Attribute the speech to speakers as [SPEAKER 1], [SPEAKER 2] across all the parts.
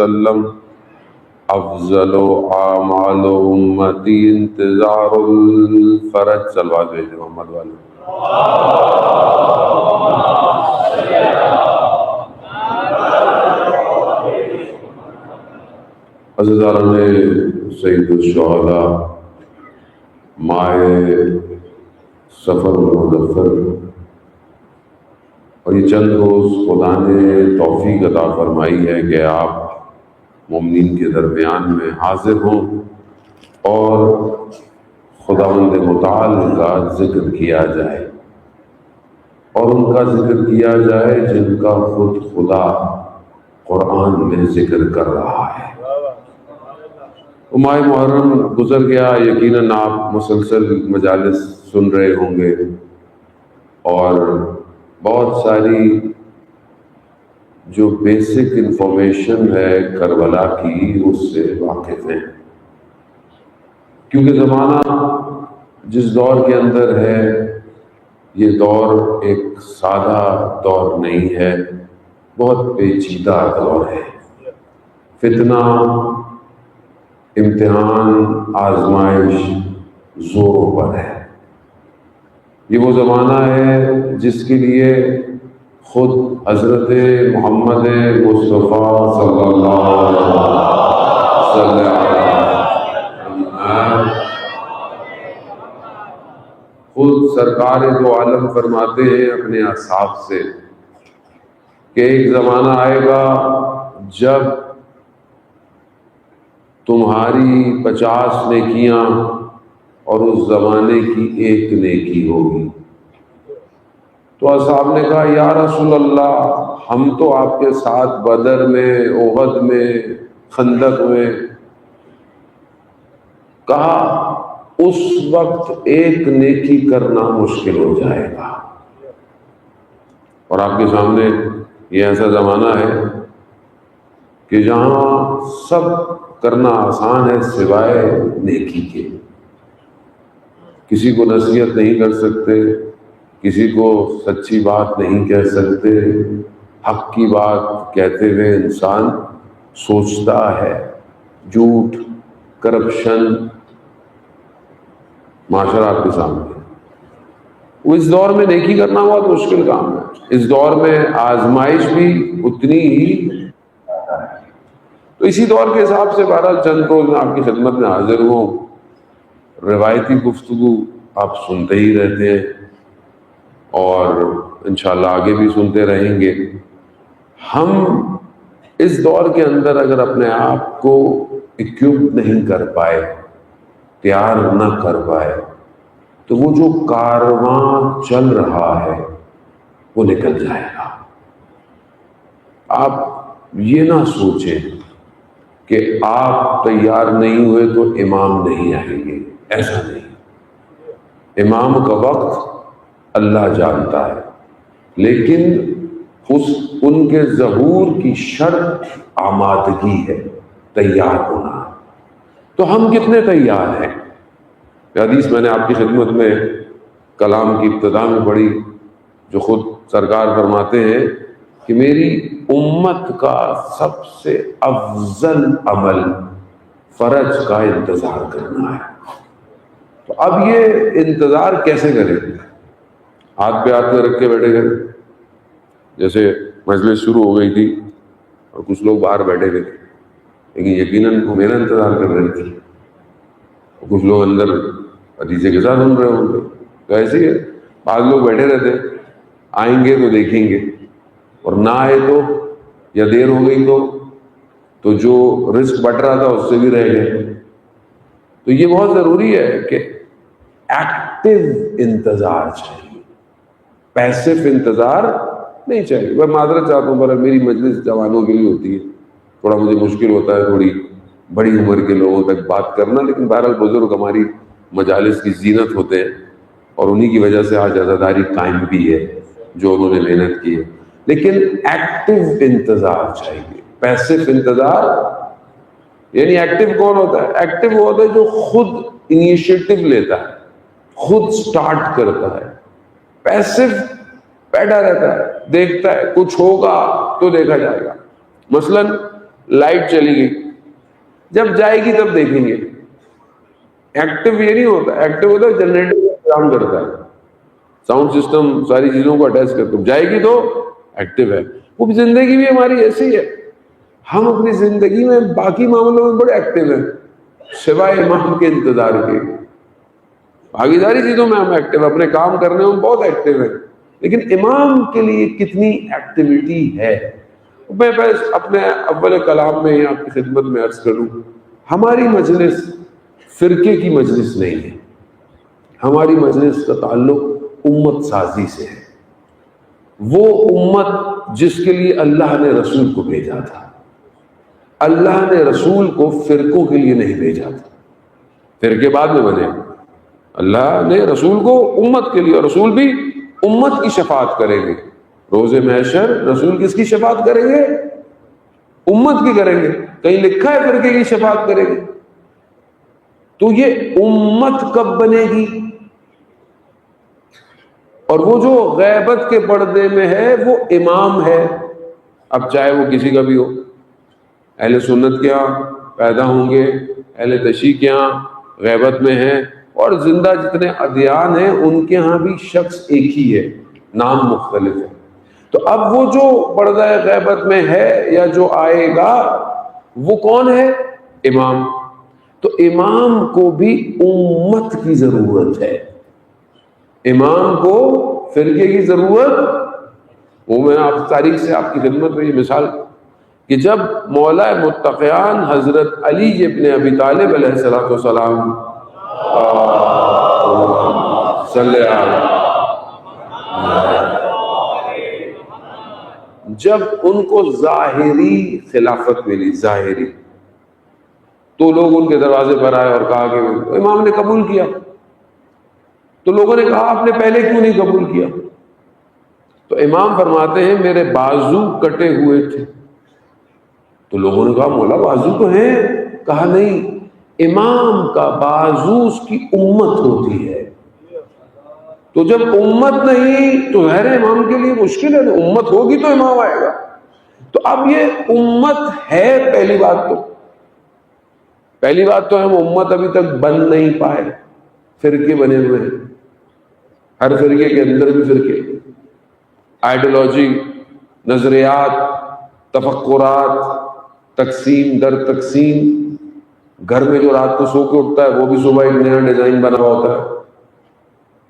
[SPEAKER 1] وسلم افضل اعمال امتی انتظار الفرج. صلوات بھیجے محمد والے. عزیزان سید الشہداء ماہ سفر المظفر، اور یہ چند روز خدا نے توفیق عطا فرمائی ہے کہ آپ مومنین کے درمیان میں حاضر ہوں اور خداوند متعال کا ذکر کیا جائے، اور ان کا ذکر کیا جائے جن کا خود خدا قرآن میں ذکر کر رہا ہے. ماہ محرم گزر گیا، یقیناً آپ مسلسل مجالس سن رہے ہوں گے اور بہت ساری جو بیسک انفارمیشن ہے کربلا کی اس سے واقف ہیں، کیونکہ زمانہ جس دور کے اندر ہے یہ دور ایک سادہ دور نہیں ہے، بہت پیچیدہ دور ہے. فتنہ، امتحان، آزمائش زوروں پر ہے. یہ وہ زمانہ ہے جس کے لیے خود حضرت محمد مصطفیٰ صلی اللہ علیہ وسلم خود سرکار دو عالم فرماتے ہیں اپنے اصحاب سے کہ ایک زمانہ آئے گا جب تمہاری 50 نیکیاں اور اس زمانے کی ایک نیکی ہوگی. تو اصحاب نے کہا یا رسول اللہ، ہم تو آپ کے ساتھ بدر میں، احد میں، خندق میں. کہا اس وقت ایک نیکی کرنا مشکل ہو جائے گا. اور آپ کے سامنے یہ ایسا زمانہ ہے کہ جہاں سب کرنا آسان ہے سوائے نیکی کے. کسی کو نصیحت نہیں کر سکتے، کسی کو سچی بات نہیں کہہ سکتے. حق کی بات کہتے ہوئے انسان سوچتا ہے. جھوٹ، کرپشن، معاشرہ آپ کے سامنے. وہ اس دور میں نیکی کرنا بہت مشکل کام ہے. اس دور میں آزمائش بھی اتنی ہی. تو اسی دور کے حساب سے بہرحال چند روز میں آپ کی خدمت میں حاضر ہوں. روایتی گفتگو آپ سنتے ہی رہتے ہیں اور انشاءاللہ آگے بھی سنتے رہیں گے. ہم اس دور کے اندر اگر اپنے آپ کو اکوپ نہیں کر پائے، تیار نہ کر پائے، تو وہ جو کارواں چل رہا ہے وہ نکل جائے گا. آپ یہ نہ سوچیں کہ آپ تیار نہیں ہوئے تو امام نہیں آئیں گے. ایسا نہیں. امام کا وقت اللہ جانتا ہے، لیکن ان کے ظہور کی شرط آمادگی ہے، تیار ہونا. تو ہم کتنے تیار ہیں؟ حدیث میں نے آپ کی خدمت میں کلام کی ابتدا میں پڑھی، جو خود سرکار فرماتے ہیں کہ میری امت کا سب سے افضل عمل فرج کا انتظار کرنا ہے. تو اب یہ انتظار کیسے کریں؟ ہاتھ پہ ہاتھ رکھ کے بیٹھے گئے. جیسے مجلس شروع ہو گئی تھی اور کچھ لوگ باہر بیٹھے گئے، لیکن یقیناً میرا انتظار کر رہے تھے. کچھ لوگ اندر حدیثے کے ساتھ سن رہے ہوں گے. تو ایسے ہی ہے، بعض لوگ بیٹھے رہتے، آئیں گے تو دیکھیں گے، اور نہ آئے تو یا دیر ہو گئی تو جو رزق بٹ رہا تھا اس سے بھی رہ گئے. تو یہ بہت ضروری ہے کہ ایکٹیو انتظار چاہیے، پیسیو انتظار نہیں چاہیے. میں معذرت چاہتا ہوں، پر میری مجلس جوانوں کے لیے ہوتی ہے، تھوڑا مجھے مشکل ہوتا ہے تھوڑی بڑی عمر کے لوگوں تک بات کرنا، لیکن بہرحال بزرگ ہماری مجالس کی زینت ہوتے ہیں اور انہی کی وجہ سے آج عزاداری قائم بھی ہے جو انہوں نے محنت کی ہے. لیکن ایکٹیو انتظار چاہیے، پیسیو انتظار. یعنی ایکٹیو کون ہوتا ہے؟ ایکٹیو وہ ہوتا ہے جو خود انیشیٹو لیتا ہے، خود سٹارٹ کرتا ہے. پیسیو بیٹھا رہتا ہے، دیکھتا ہے، کچھ ہوگا تو دیکھا جائے گا. مثلاً لائٹ چلی گئی، جب جائے گی تب دیکھیں گے. ایکٹیو یہ نہیں ہوتا، ایکٹیو ہوتا ہے جنریٹر کام کرتا ہے، ساؤنڈ سسٹم ساری چیزوں کو اٹیچ کرتا ہے، جائے گی تو ایکٹیو ہے. وہ زندگی بھی ہماری ایسی ہے، ہم اپنی زندگی میں باقی معاملوں میں بڑے ایکٹیو ہیں سوائے امام کے انتظار کے. باقی ساری چیزوں میں ہم ایکٹیو، اپنے کام کرنے میں بہت ایکٹیو ہیں، لیکن امام کے لیے کتنی ایکٹیویٹی ہے. میں بس اپنے اول کلام میں آپ کی خدمت میں عرض کروں، ہماری مجلس فرقے کی مجلس نہیں ہے، ہماری مجلس کا تعلق امت سازی سے ہے. وہ امت جس کے لیے اللہ نے رسول کو بھیجا تھا، اللہ نے رسول کو فرقوں کے لیے نہیں بھیجا تھا. فرقے بعد میں بنے، اللہ نے رسول کو امت کے لیے، اور رسول بھی امت کی شفاعت کریں گے. روز محشر رسول کس کی شفاعت کریں گے؟ امت کی کریں گے. کہیں لکھا ہے فرقے کی شفاعت کریں گے؟ تو یہ امت کب بنے گی؟ اور وہ جو غیبت کے پردے میں ہے وہ امام ہے. اب چاہے وہ کسی کا بھی ہو، اہل سنت کے یہاں پیدا ہوں گے، اہل تشیع کے یہاں غیبت میں ہیں، اور زندہ جتنے ادیان ہیں ان کے ہاں بھی شخص ایک ہی ہے، نام مختلف ہے. تو اب وہ جو پردہ غیبت میں ہے یا جو آئے گا وہ کون ہے؟ امام. تو امام کو بھی امت کی ضرورت ہے، امام کو فرقے کی ضرورت. وہ میں آپ تاریخ سے آپ کی خدمت میں یہ مثال کہ جب مولا متقیان حضرت علی ابن ابی طالب علیہ السلام صلی اللہ، جب ان کو ظاہری خلافت ملی، ظاہری، تو لوگ ان کے دروازے پر آئے اور کہا کہ امام نے قبول کیا. تو لوگوں نے کہا آپ نے پہلے کیوں نہیں قبول کیا؟ تو امام فرماتے ہیں میرے بازو کٹے ہوئے تھے. تو لوگوں نے کہا مولا بازو تو ہیں. کہا نہیں، امام کا بازو اس کی امت ہوتی ہے. تو جب امت نہیں تو غیر امام کے لیے مشکل ہے، امت ہوگی تو امام آئے گا. تو اب یہ امت ہے. پہلی بات تو ہم امت ابھی تک بن نہیں پائے، فرقے بنے ہوئے ہیں، ہر فرقے کے اندر بھی فرقے، آئیڈیالوجی، نظریات، تفکرات، تقسیم در تقسیم. گھر میں جو رات کو سو کے اٹھتا ہے وہ بھی صبح ایک نیا ڈیزائن بنا ہوا ہوتا ہے،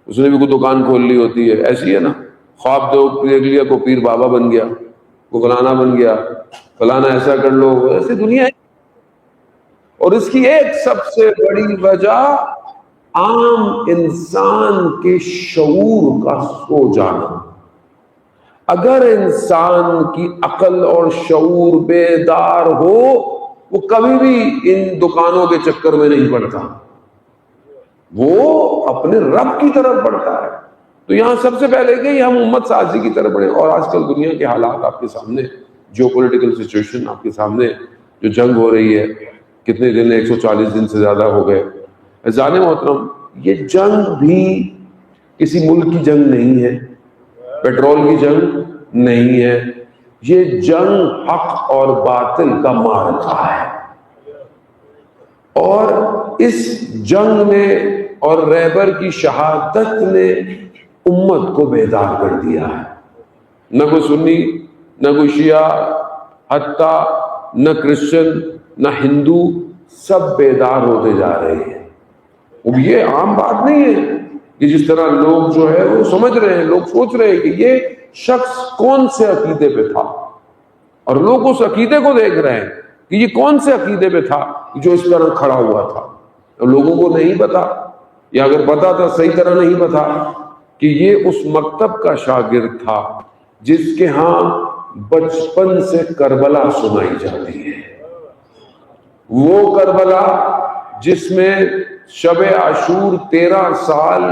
[SPEAKER 1] اس نے بھی کوئی دکان کھول لی ہوتی ہے. ایسی ہے نا، خواب دیکھ لیا کو پیر بابا بن گیا، کو فلانا بن گیا، فلانا ایسا کر لو. ایسی دنیا ہے. اور اس کی ایک سب سے بڑی وجہ عام انسان کے شعور کا سو جانا. اگر انسان کی عقل اور شعور بیدار ہو وہ کبھی بھی ان دکانوں کے چکر میں نہیں پڑتا، وہ اپنے رب کی طرف بڑھتا ہے. تو یہاں سب سے پہلے کہ ہم امت سازی کی طرف بڑھیں. اور آج کل دنیا کے حالات آپ کے سامنے، جیو پولیٹیکل سچویشن آپ کے سامنے، جو جنگ ہو رہی ہے، کتنے دن، 140 دن سے زیادہ ہو گئے. اذان محترم، یہ جنگ بھی کسی ملک کی جنگ نہیں ہے، پیٹرول کی جنگ نہیں ہے، یہ جنگ حق اور باطل کا معرکہ ہے. اور اس جنگ میں اور رہبر کی شہادت نے امت کو بیدار کر دیا ہے. نہ کوئی سنی، نہ کوئی شیعہ، حتیٰ نہ کرسچن، نہ ہندو، سب بیدار ہوتے جا رہے ہیں. اب یہ عام بات نہیں ہے کہ جس طرح لوگ جو ہے وہ سمجھ رہے ہیں، لوگ سوچ رہے ہیں کہ یہ شخص کون سے عقیدے پہ تھا، اور لوگ اس عقیدے کو دیکھ رہے ہیں کہ یہ کون سے عقیدے پہ تھا جو اس طرح کھڑا ہوا تھا. لوگوں کو نہیں پتا، یا اگر پتا تھا صحیح طرح نہیں پتا کہ یہ اس مکتب کا شاگرد تھا جس کے ہاں بچپن سے کربلا سنائی جاتی ہے. وہ کربلا جس میں شب عاشور 13 سال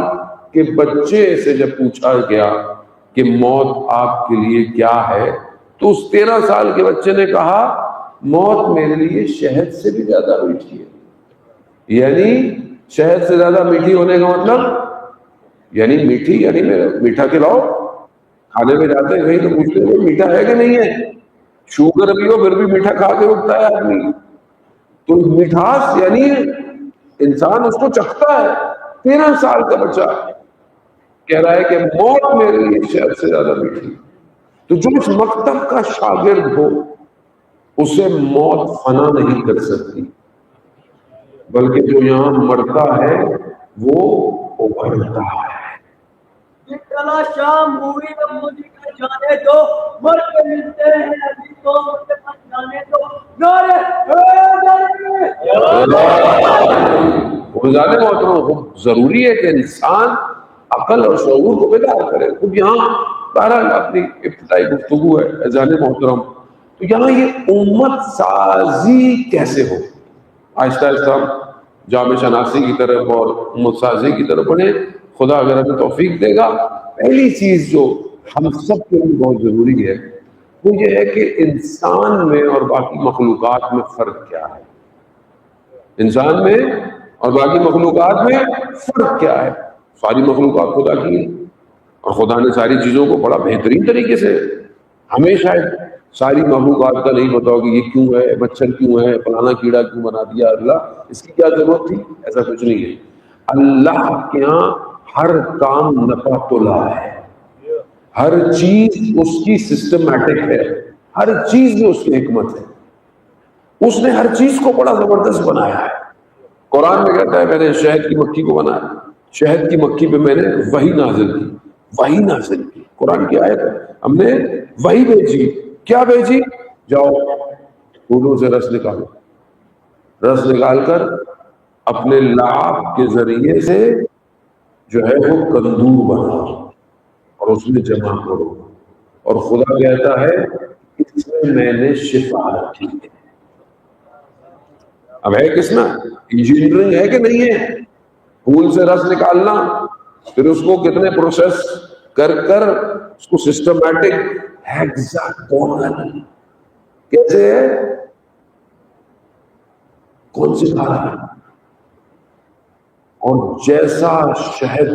[SPEAKER 1] کے بچے سے جب پوچھا گیا کہ موت آپ کے لیے کیا ہے، تو اس 13 سال کے بچے نے کہا موت میرے لیے شہد سے بھی زیادہ میٹھی ہے. یعنی شہد سے زیادہ میٹھی ہونے کا مطلب یعنی میٹھی، یعنی میٹھا کھلاؤ. کھانے میں جاتے ہیں کہیں تو پوچھتے ہیں میٹھا ہے کہ نہیں ہے، شوگر بھی ہو پھر بھی میٹھا کھا کے اٹھتا ہے آدمی. تو مٹھاس یعنی انسان اس کو چکھتا ہے. 13 سال کا بچہ کہہ رہا ہے کہ موت میرے لیے شہد سے زیادہ میٹھی. تو جو اس مکتب کا شاگرد ہو اسے موت فنا نہیں کر سکتی، بلکہ جو یہاں مرتا ہے وہ ابھرتا ہے.
[SPEAKER 2] کلا شام ہوئی اب مجھے کا جانے دو، مر کے ملتے ہیں ابھی تو مجھے کا جانے دو. نعرے
[SPEAKER 1] گزارے محترم، خوب ضروری ہے کہ انسان عقل اور شعور کو بیدار کرے. خوب یہاں بہرحال اپنی ابتدائی گفتگو ہے اذان محترم، تو یہاں یہ امت سازی کیسے ہو. آہستہ آہستہ ہم جامع شناسی کی طرف اور امت سازی کی طرف بڑھیں. خدا اگر ہمیں توفیق دے گا، پہلی چیز جو ہم سب کے لیے بہت ضروری ہے وہ یہ ہے کہ انسان میں اور باقی مخلوقات میں فرق کیا ہے. انسان میں اور باقی مخلوقات میں فرق کیا ہے. ساری مخلوقات خدا کی ہیں اور خدا نے ساری چیزوں کو بڑا بہترین طریقے سے، ہمیں شاید ساری مخلوقات کا نہیں پتا ہو کہ یہ کیوں ہے، مچھر کیوں ہے، فلانا کیڑا کیوں بنا دیا اللہ، اس کی کیا ضرورت تھی. ایسا کچھ نہیں ہے. اللہ کے ہاں ہر کام نفع تلا ہے، ہر چیز اس کی سسٹمیٹک ہے، ہر چیز میں اس کی حکمت ہے. اس نے ہر چیز کو بڑا زبردست بنایا ہے. قرآن میں کہتا ہے میں نے شہد کی مکھی کو بنایا، شہد کی مکھی پہ میں نے وحی نازل کی. وحی نازل کی قرآن کی آیت ہے. ہم نے وحی بھیجی. کیا بھیجی؟ جاؤ پھولوں سے رس نکالو، رس نکال کر اپنے لعاب کے ذریعے سے جو ہے وہ کندور بناؤ اور اس میں جمع کرو. اور خدا کہتا ہے اس میں نے شفا رکھی ہے. اب ہے کس میں انجینئرنگ ہے کہ نہیں ہے؟ پھول سے رس نکالنا، پھر اس کو کتنے پروسیس کر کر اس کو سسٹمیٹک ہیگزاگونل کیسے ہے، کون سکھا رہا ہے. اور جیسا شہد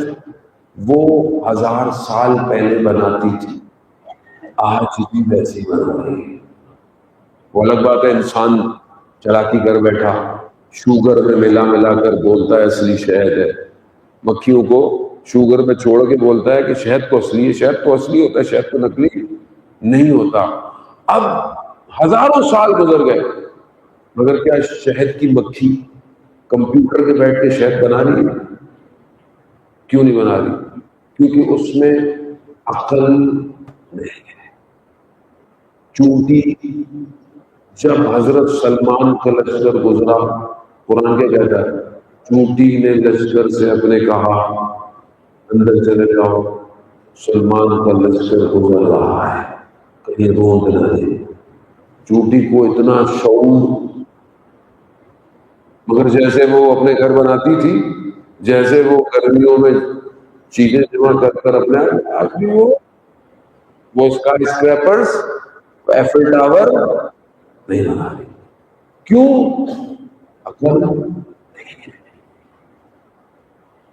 [SPEAKER 1] وہ 1000 سال پہلے بناتی تھی آج بھی ویسے ہی بنا رہی ہے. وہ الگ بات ہے انسان چلاکی کر بیٹھا، شوگر میں ملا کر بولتا ہے اصلی شہد ہے. مکھیوں کو شوگر میں چھوڑ کے بولتا ہے کہ شہد تو اصلی ہے. شہد تو اصلی ہوتا ہے، شہد تو نقلی نہیں ہوتا. اب ہزاروں سال گزر گئے مگر کیا شہد کی مکھی کمپیوٹر کے بیٹھ کے شہد بنا رہی ہے؟ کیوں نہیں بنا رہی؟ کیونکہ اس میں عقل نہیں ہے. چونٹی جب حضرت سلمان کا لشکر گزرا، قرآن کیا کہتا ہے؟ چونٹی نے لشکر سے اپنے کہا اندر چلے جاؤ، سلمان کا لشکر گزر رہا ہے، کہیں روند نہ دے. چونٹی کو اتنا شعور، مگر جیسے وہ اپنے گھر بناتی تھی، جیسے وہ گرمیوں میں چیزیں جمع کر کر اپنے آج بھی وہ اسکائی اسکریپرز، ایفل ٹاور نہیں بنا رہی. کیوں؟ عقل نہیں.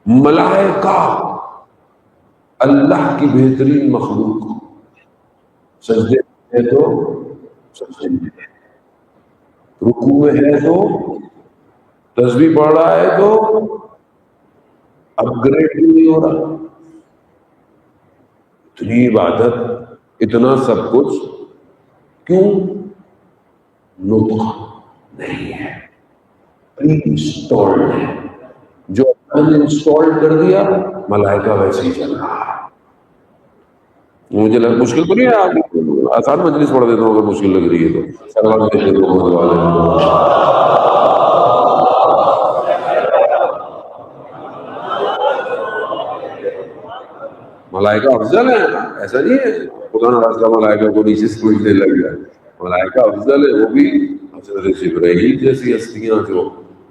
[SPEAKER 1] ملائکہ اللہ کی بہترین مخلوق، سجدے میں ہے تو سجدے میں ہے، رکوع میں ہے تو تسبیح پڑھ رہا ہے تو اپ گریڈ نہیں ہو رہا. اتنی عبادت، اتنا سب کچھ، کیوں؟ نطق نہیں ہے، پری انسٹالڈ ہے. جو اللہ نے انسٹال کر دیا ملائکہ ویسے ہی چل رہا ہے. مجھے مشکل تو نہیں ہے، آپ آسان مجلس پڑھ دیتا ہوں اگر مشکل لگ رہی ہے تو. سلام ملائکہ افضل ہے، ایسا نہیں ہے خدا ناراض کا ملائکہ کو نیچے سمجھنے لگ جائے. ملائکہ افضل ہے، وہ بھی حضرت جبرائیل جیسی ہستیاں جو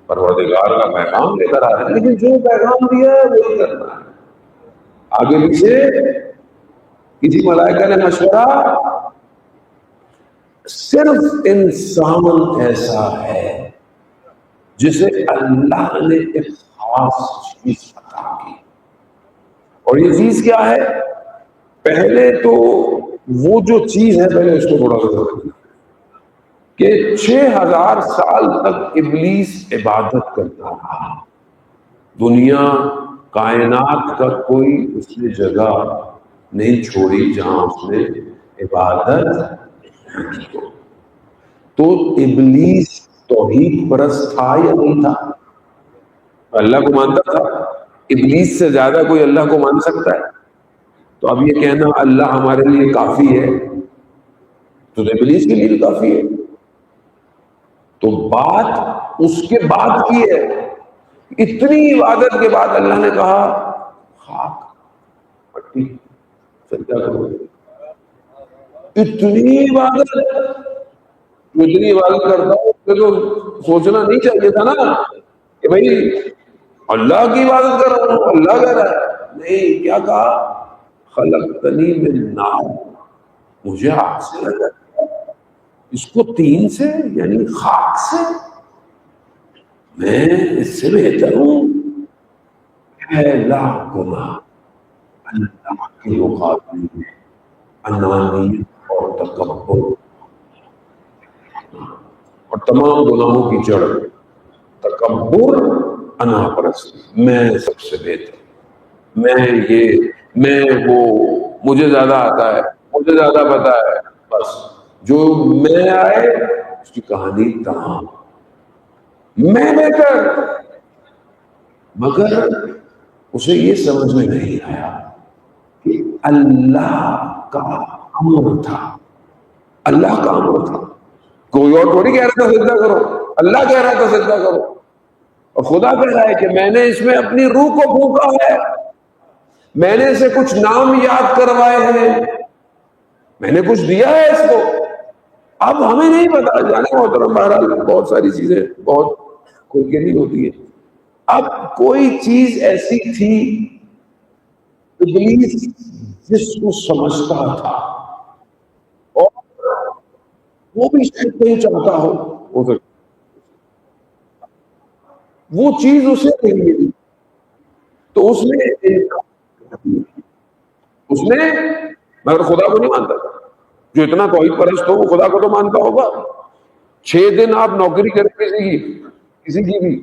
[SPEAKER 1] پروردگار کا پیغام لے کر آ رہے ہیں، لیکن جو پیغام دیا ہے وہی کرنا ہے. آگے پیچھے کسی ملائکہ نے مشورہ، صرف انسان ایسا ہے جسے اللہ نے ایک خاص چیز عطا کی. اور یہ چیز کیا ہے؟ پہلے تو وہ جو چیز ہے پہلے اس کو تھوڑا سا کہ 6000 سال تک ابلیس عبادت کرتا رہا. دنیا کائنات کا کوئی اس نے جگہ نہیں چھوڑی جہاں اس نے عبادت کی. تو ابلیس توحید پرست تھا یا نہیں تھا؟ اللہ کو مانتا تھا. ابلیس سے زیادہ کوئی اللہ کو مان سکتا ہے؟ تو اب یہ کہنا اللہ ہمارے لیے کافی ہے تو ابلیس کے لیے بھی کافی ہے. تو بات اس کے بعد کی ہے. اتنی عبادت کے بعد اللہ نے کہا خاک مٹی سجدہ کرو. اتنی عبادت کرتا ہوں تو سوچنا نہیں چاہیے تھا نا کہ بھائی اللہ کی عبادت کر رہا ہوں, اللہ کہہ رہا ہے. نہیں, کیا کہا؟ خلقتنی من نار, مجھے آگ سے لگا. اس کو تین سے یعنی خاک سے, میں اس سے بہتر ہوں. پہلا گناہ اللہ کے مقابلے میں انانیت اور تکبر, اور تمام گناہوں کی جڑ تکبر, انا پرستی. میں سب سے بہتر, میں وہ, مجھے زیادہ آتا ہے, مجھے زیادہ پتا ہے. بس جو میں آئے اس کی کہانی تمام, میں بہتر. مگر اسے یہ سمجھ میں نہیں آیا کہ اللہ کا امر تھا. اللہ کا امر تھا, کوئی اور تھوڑی کہہ رہا تھا سجدہ کرو, اللہ کہہ رہا تھا سجدہ کرو. اور خدا کہہ رہا ہے کہ میں نے اس میں اپنی روح کو پھونکا ہے, میں نے اسے کچھ نام یاد کروائے ہیں, میں نے کچھ دیا ہے اس کو. اب ہمیں نہیں پتا, جانے محترم, بہرحال بہت ساری چیزیں بہت کھل کے نہیں ہوتی ہیں. اب کوئی چیز ایسی تھی ابلیس جس کو سمجھتا تھا, اور وہ بھی شاید نہیں چاہتا ہو, وہ چیز اسے نہیں ملی, تو اس نے مگر خدا کو نہیں مانتا تھا. جو اتنا توحید پرست ہو وہ خدا کو تو مانتا ہوگا. 6 دن آپ نوکری کریں کسی کی بھی,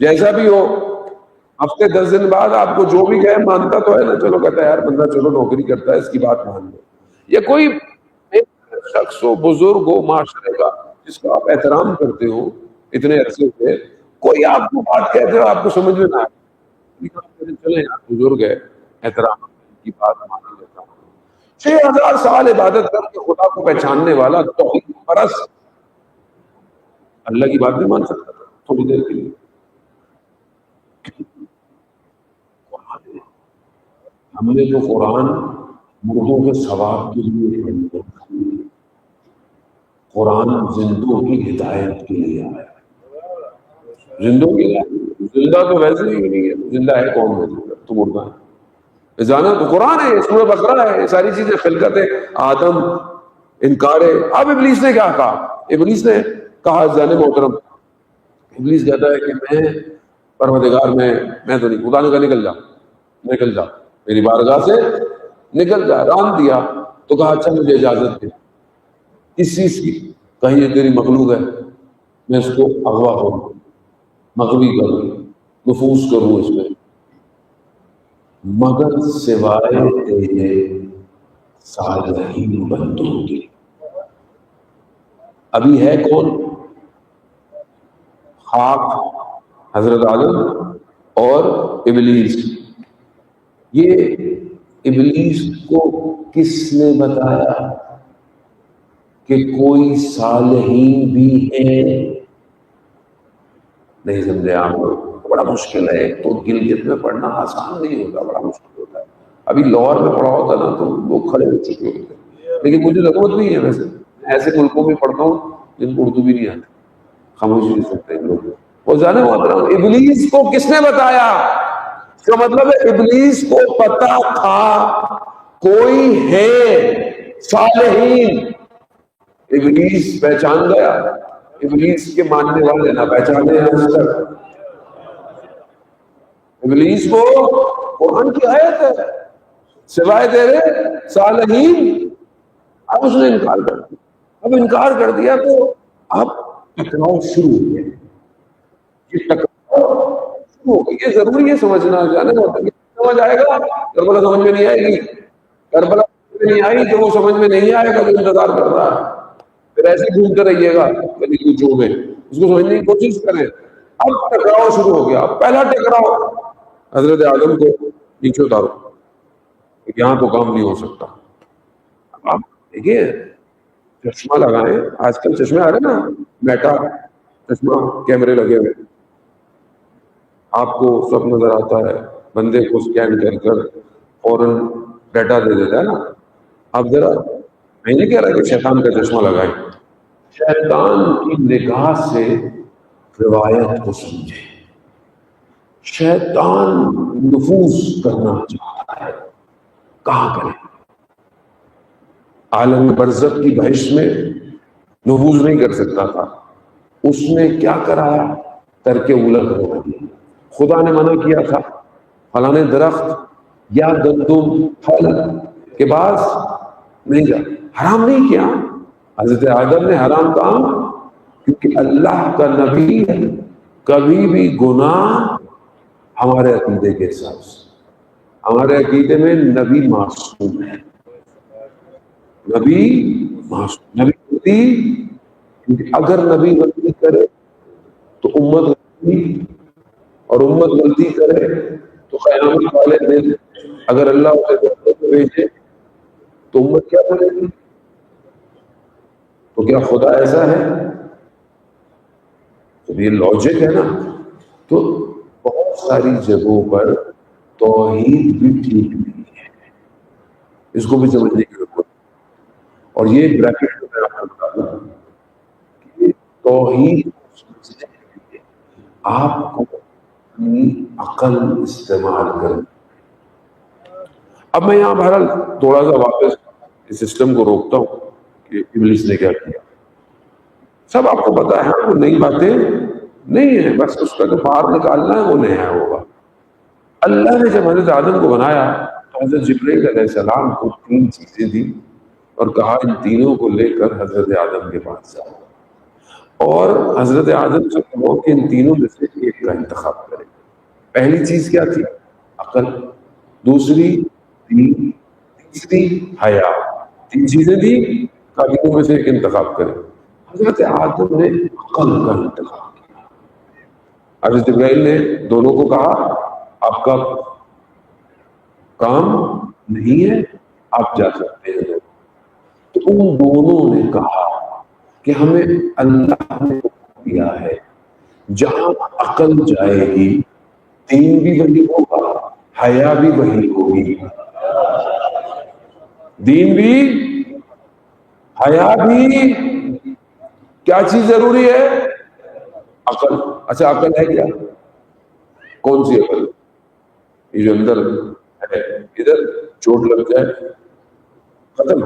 [SPEAKER 1] جیسا بھی ہو, ہفتے 10 دن بعد آپ کو جو بھی کہے مانتا تو ہے نا. چلو کہتا ہے یار بندہ چلو نوکری کرتا ہے, اس کی بات مان لو. یا کوئی شخص ہو, بزرگ ہو معاشرے کا, جس کا آپ احترام کرتے ہو اتنے عرصے سے, کوئی آپ کو بات کہتے ہو آپ کو سمجھ میں نہ آئے, چلے یار بزرگ ہے, احترام کی بات مان لیتا ہوں. 6000 سال عبادت کر کے خدا کو پہچاننے والا توحید پرست اللہ کی بات نہیں مان سکتا تھا تھوڑی دیر کے لیے. ہم نے جو قرآن مردوں کے ثواب کے لیے پڑھا, قرآن زندوں کی ہدایت کے لیے آیا. زندوں کی زندہ تو ویسے ہی نہیں ہے, زندہ ہے کون ہے؟ تو مردہ ہے. جانا تو قرآن ہے, سورہ بقرہ ہے, یہ ساری چیزیں خلقت ہے, آدم, انکار ہے. اب ابلیس نے کیا کہا؟ ابلیس نے کہا, جانے محترم, ابلیس کہتا ہے کہ میں پروردگار میں تو نہیں. خدا نے کہا نکل جا میری بارگاہ سے, نکل جا. ران دیا تو کہا اچھا مجھے اجازت دے. کس چیز کی؟ کہیں یہ تیری مخلوق ہے, میں اس کو اغوا کروں, مغوی کروں, نفوذ کروں اس میں, مگر سوائے تیرے صالحین بندوں کی. ابھی ہے کون؟ خاک, حضرت آدم اور ابلیس. یہ ابلیس کو کس نے بتایا کہ کوئی صالحین بھی ہیں؟ نہیں سمجھے آپ لوگ؟ بڑا مشکل ہے. تو گلگت میں پڑھنا آسان نہیں ہوتا, بڑا مشکل ہوتا ہے. ابھی لاہور میں پڑھا ہوتا نا تو لوگ کھڑے ہو چکے ہوتے, لیکن مجھے ضرورت نہیں ہے. ویسے ایسے ملکوں میں پڑھتا ہوں جن کو اردو بھی نہیں آتی, خاموشی نہیں سکتے ہیں لوگ. وہ جانے محترم, ابلیس کو کس نے بتایا؟ اس کا مطلب ہے ابلیس کو پتا تھا کوئی ہے صالحین. ابلیس پہچان گیا. ابلیس کے ماننے والے نہ پہچانے آج تک. ابلیس کو قرآن کی آیت ہے سوائے تیرے صالحین. اب اس نے انکار کر دیا. اب انکار کر دیا تو اب ٹکراؤ شروع ہو گیا، یہ ٹکراؤ شروع ہو گیا، یہ ضروری ہے سمجھنا، جانا سمجھ آئے گا، کربلا سمجھ میں نہیں آئے گی، کربلا سمجھ میں نہیں آئی تو وہ سمجھ میں نہیں آئے گا جو انتظار کر رہا ہے، پھر ایسے گھومتے رہیے گا کبھی کچھ میں، اس کو سمجھنے کی کوشش کریں۔ اب ٹکراؤ شروع ہو گیا، پہلا ٹکراؤ حضرت آدم کو نیچے اتارو، یہاں تو کام نہیں ہو سکتا۔ آپ دیکھیے چشمہ لگائیں، آج کل چشمے آ رہے نا، میٹا چشمہ، کیمرے لگے ہوئے، آپ کو سب نظر آتا ہے، بندے کو اسکین کر کر فوراً ڈیٹا دے دیتا ہے نا۔ آپ ذرا، میں نہیں کہہ رہا کہ شیطان کا چشمہ لگائیں، شیطان کی نگاہ سے روایت کو سمجھے۔ شیطان نفوذ کرنا چاہتا ہے، کہاں کرے؟ عالم برزخ کی بحث میں نفوذ نہیں کر سکتا تھا، اس نے کیا کرایا؟ ترک اولہ کروا دیا۔ خدا نے منع کیا تھا فلانے درخت یا گندم پھل کے پاس نہیں جا، حرام نہیں کیا، حضرت آدم نے حرام کہا کیونکہ اللہ کا نبی کبھی بھی گناہ، ہمارے عقیدے کے حساب سے، ہمارے عقیدے میں نبی معصوم ہے، نبی معصوم، نبی غلطی، اگر نبی غلطی کرے تو امت غلطی، اور امت غلطی کرے تو قیامت والے دن اگر اللہ اسے بھیجے تو امت کیا کرے گی؟ تو کیا خدا ایسا ہے؟ تو یہ لاجک ہے نا۔ تو بہت ساری جگہوں پر توحید بھی ٹھیک نہیں ہے، اس کو بھی سمجھنے کی ضرورت ہے۔ اور یہ بریکٹ میں آپ کو بتا دوں کہ توحید سمجھنے کے لیے آپ کو اپنی عقل استعمال کریں۔ اب میں یہاں بہرحال تھوڑا سا واپس اس سسٹم کو روکتا ہوں کہ ابلیس نے کیا کیا، سب آپ کو پتا ہے، وہ نئی باتیں نہیں ہیں، بس اس کا جو باہر نکالنا ہے وہ نیا ہوگا۔ اللہ نے جب حضرت آدم کو بنایا تو حضرت جبرائیل علیہ السلام کو 3 چیزیں دی اور کہا ان تینوں کو لے کر حضرت آدم کے پاس جاؤ، اور حضرت آدم سے کہو کہ ان تینوں میں سے ایک کا انتخاب کرے۔ پہلی چیز کیا تھی؟ عقل، دوسری دین، تیسری حیا، 3 چیزیں دی، کہا تینوں میں سے ایک انتخاب کرے۔ حضرت آدم نے عقل کا انتخاب کیا، حضرت جبرائیل نے دونوں کو کہا آپ کا کام نہیں ہے، آپ جا سکتے ہیں۔ تو ان دونوں نے کہا کہ ہمیں اللہ نے دیا ہے، جہاں عقل جائے گی دین بھی وہی ہوگا، حیا بھی وہی ہوگی، دین بھی حیا بھی۔ کیا چیز ضروری ہے؟ عقل۔ اچھا عقل ہے کیا؟ کون سی عقل؟ یہ جو اندر ہے، ادھر چوٹ لگ جائے ختم،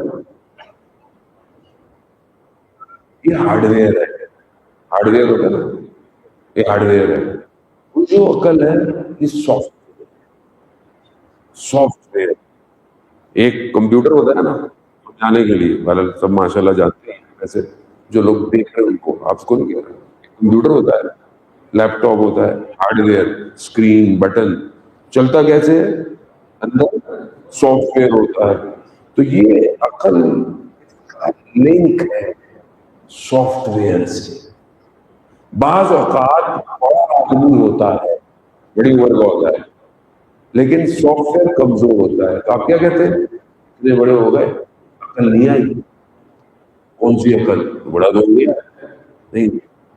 [SPEAKER 1] یہ ہارڈ ویئر ہے، ہارڈ ویئر ہوتا ہے نا، یہ ہارڈ ویئر ہے۔ جو عقل ہے یہ سافٹ ویئر۔ ایک کمپیوٹر ہوتا ہے نا جانے کے لیے، بہرحال سب ماشاءاللہ جانتے ہیں، ویسے جو لوگ دیکھ رہے ہیں ان کو، آپ کو نہیں کہہ رہے، کمپیوٹر ہوتا ہے، لیپ ٹاپ ہوتا ہے، ہارڈ ویئر، اسکرین، بٹن، چلتا کیسے ہے؟ اندر سافٹ ویئر ہوتا ہے۔ تو یہ عقل لنک ہے سافٹ ویئر سے۔ بعض اوقات بڑا آدمی ہوتا ہے، بڑی عمر کا ہوتا ہے، لیکن سافٹ ویئر کمزور ہوتا ہے، تو آپ کیا کہتے ہیں؟ اتنے بڑے ہو گئے عقل نہیں آئی۔ کون سی عقل؟ بڑا تو نہیں ہے، نہیں،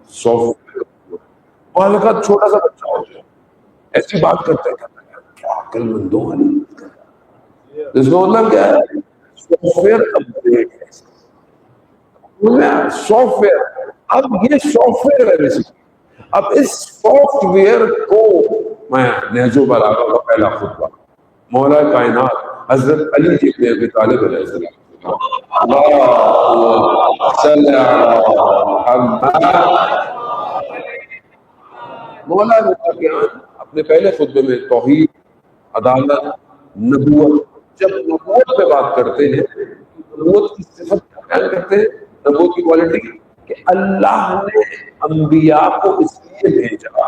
[SPEAKER 1] سافٹ ویئر۔ بعض اوقات چھوٹا سا بچہ ہو جائے ایسی بات کرتا ہے، کیا عقل مندوں والی بات کرتا ہے، اس کا مطلب کیا ہے؟ سافٹ ویئر اپڈیٹ ہے، سافٹ ویئر۔ اب یہ سافٹ ویئر ہے بیسیکلی۔ اب اس سافٹ ویئر کو میں نہج البلاغہ کا پہلا خطبہ مولا کائنات حضرت علی ابن ابی طالب علیہ السلام، مولا متقیان اپنے پہلے خطبے میں توحید، عدالت، نبوت، جب نبوت پہ بات کرتے ہیں، نبوت کی صفت بیان کرتے ہیں، نبوت کی کوالٹی کہ اللہ نے انبیاء کو اس لیے بھیجا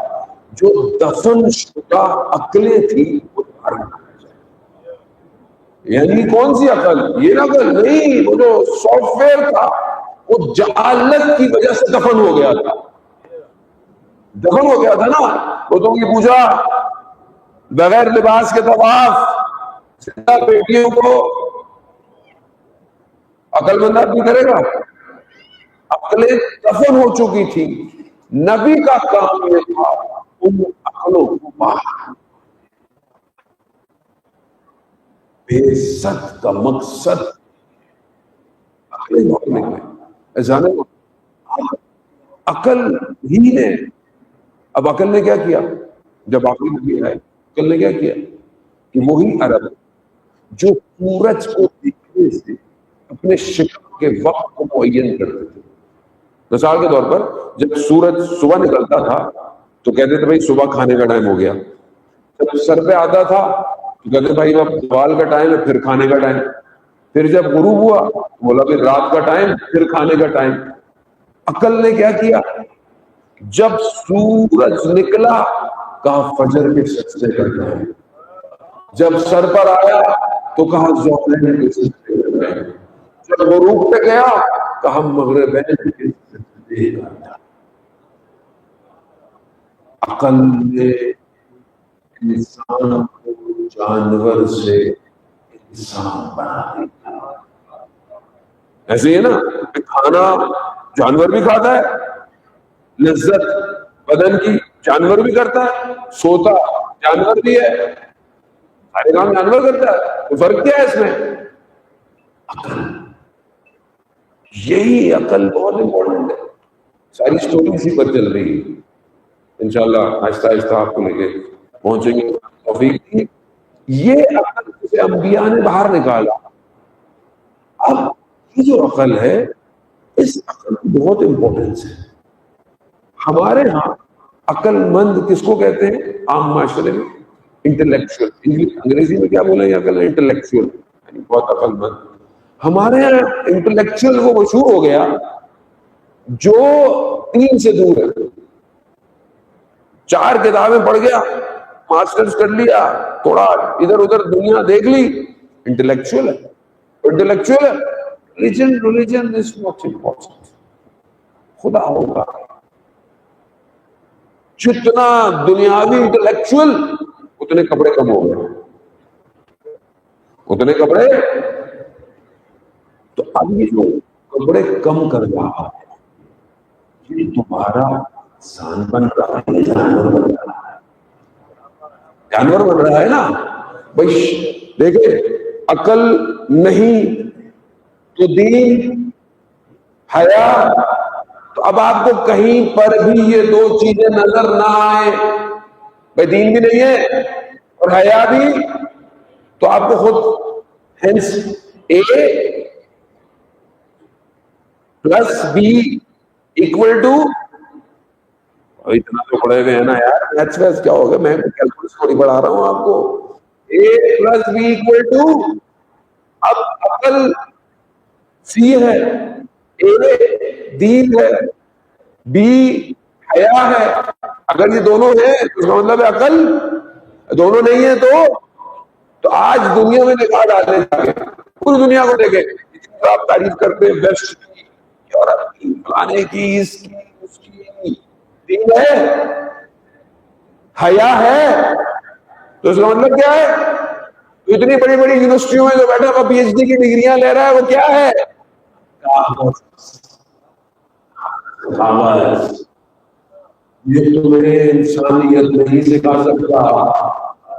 [SPEAKER 1] جو دفن شدہ عقلیں تھی وہ دھارن کرنا چاہیے. یعنی کون سی عقل؟ یہ عقل نہیں، وہ جو سافٹ ویئر تھا وہ جہالت کی وجہ سے دفن ہو گیا تھا. دفن ہو گیا تھا نا. بتوں کی پوجا، بغیر لباس کے طواف، زندہ بیٹیوں کو عقل مند آدمی کرے گا؟ عقلیں دفن ہو چکی تھی. نبی کا کام یہ تھا ان عقلوں کو باہر. بعزت کا مقصد عقلیں باہر نکلے. عقل ہی نے، اب عقل نے کیا کیا؟ جب عقل نبی آئے عقل نے کیا کیا کہ وہی عرب جو سورج کو دیکھنے سے اپنے شکم کے وقت کو معین کرتے تھے. مثال کے طور پر جب سورج صبح نکلتا تھا تو کہتے تھے بھائی صبح کھانے کا ٹائم ہو گیا. جب سر پہ آتا تھا تو کہتے بھائی اب زوال کا ٹائم ہے، پھر کھانے کا ٹائم. پھر جب غروب ہوا بولا پھر رات کا ٹائم، پھر کھانے کا ٹائم. عقل نے کیا کیا؟ جب سورج نکلا کہا فجر کے سجدے کا ٹائم. جب سر پر آیا تو کہا زوالین کے سجدے کا ٹائم. جب غروب پہ گیا کہا مغربین کے سجدے کا ٹائم. عقل نے انسان کو جانور سے انسان بنا دیا. ایسے ہی ہے نا کہ کھانا جانور بھی کھاتا ہے، لذت بدن کی جانور بھی کرتا ہے، سوتا جانور بھی ہے، سارے کام جانور کرتا ہے. تو فرق کیا ہے اس میں؟ عقل. یہی عقل بہت امپورٹنٹ ہے. ساری اسٹوری اسی پر چل رہی ہے. انشاءاللہ آہستہ آہستہ آپ کو لے کے پہنچیں گے. توفیق کی یہ عقل سے انبیاء نے باہر نکالا. اب یہ جو عقل ہے اس عقل کی بہت امپورٹنس ہے. ہمارے ہاں عقل مند کس کو کہتے ہیں عام معاشرے میں؟ انٹلیکچوئل. انگریزی میں کیا بولیں گے عقل؟ انٹلیکچوئل، یعنی بہت عقل مند. ہمارے یہاں انٹلیکچوئل وہ مشہور ہو گیا جو دین سے دور ہے. 4 کتابیں پڑھ گیا، ماسٹرز کر لیا، تھوڑا ادھر ادھر دنیا دیکھ لی، انٹلیکچوئل ہے. انٹلیکچوئل ہے. Religion is not important. خدا ہوگا. جتنا دنیاوی انٹلیکچوئل اتنے کپڑے کم ہو گئے، اتنے کپڑے. تو اب یہ جو کپڑے کم کر رہا ہے یہ تمہارا انسان بن رہا ہے، جانور بن رہا ہے. جانور بن رہا ہے نا بھائی. دیکھیں عقل نہیں تو دین، حیا. تو اب آپ کو کہیں پر بھی یہ 2 چیزیں نظر نہ آئے، بھائی دین بھی نہیں ہے اور حیا بھی، تو آپ کو خود hence a plus b equal to, اتنا تو پڑھے ہوئے ہیں نا یار، میتھس ویتھس کیا ہوگا، میں کیلکولس تھوڑی پڑھا رہا ہوں آپ کو. اے پلس بی اکول ٹو، اب عقل سی ہے، اے دین ہے، بی حیا ہے. اگر یہ دونوں ہیں تو اس کا مطلب ہے عقل. دونوں نہیں ہے تو آج دنیا میں نکاح ڈالنے جا کے پوری دنیا کو دیکھیں، آپ تعریف کرتے ہیں ویسٹ کی، یورپ کی، فلانے کی، اس کی اس کی. دین ہے، حیا ہے، تو اس کا مطلب کیا ہے؟ اتنی بڑی بڑی یونیورسٹیوں میں جو بیٹھا ہوا پی ایچ ڈی کی ڈگریاں لے رہا ہے وہ کیا ہے؟ یہ تمہیں انسانیت نہیں سکھا سکتا،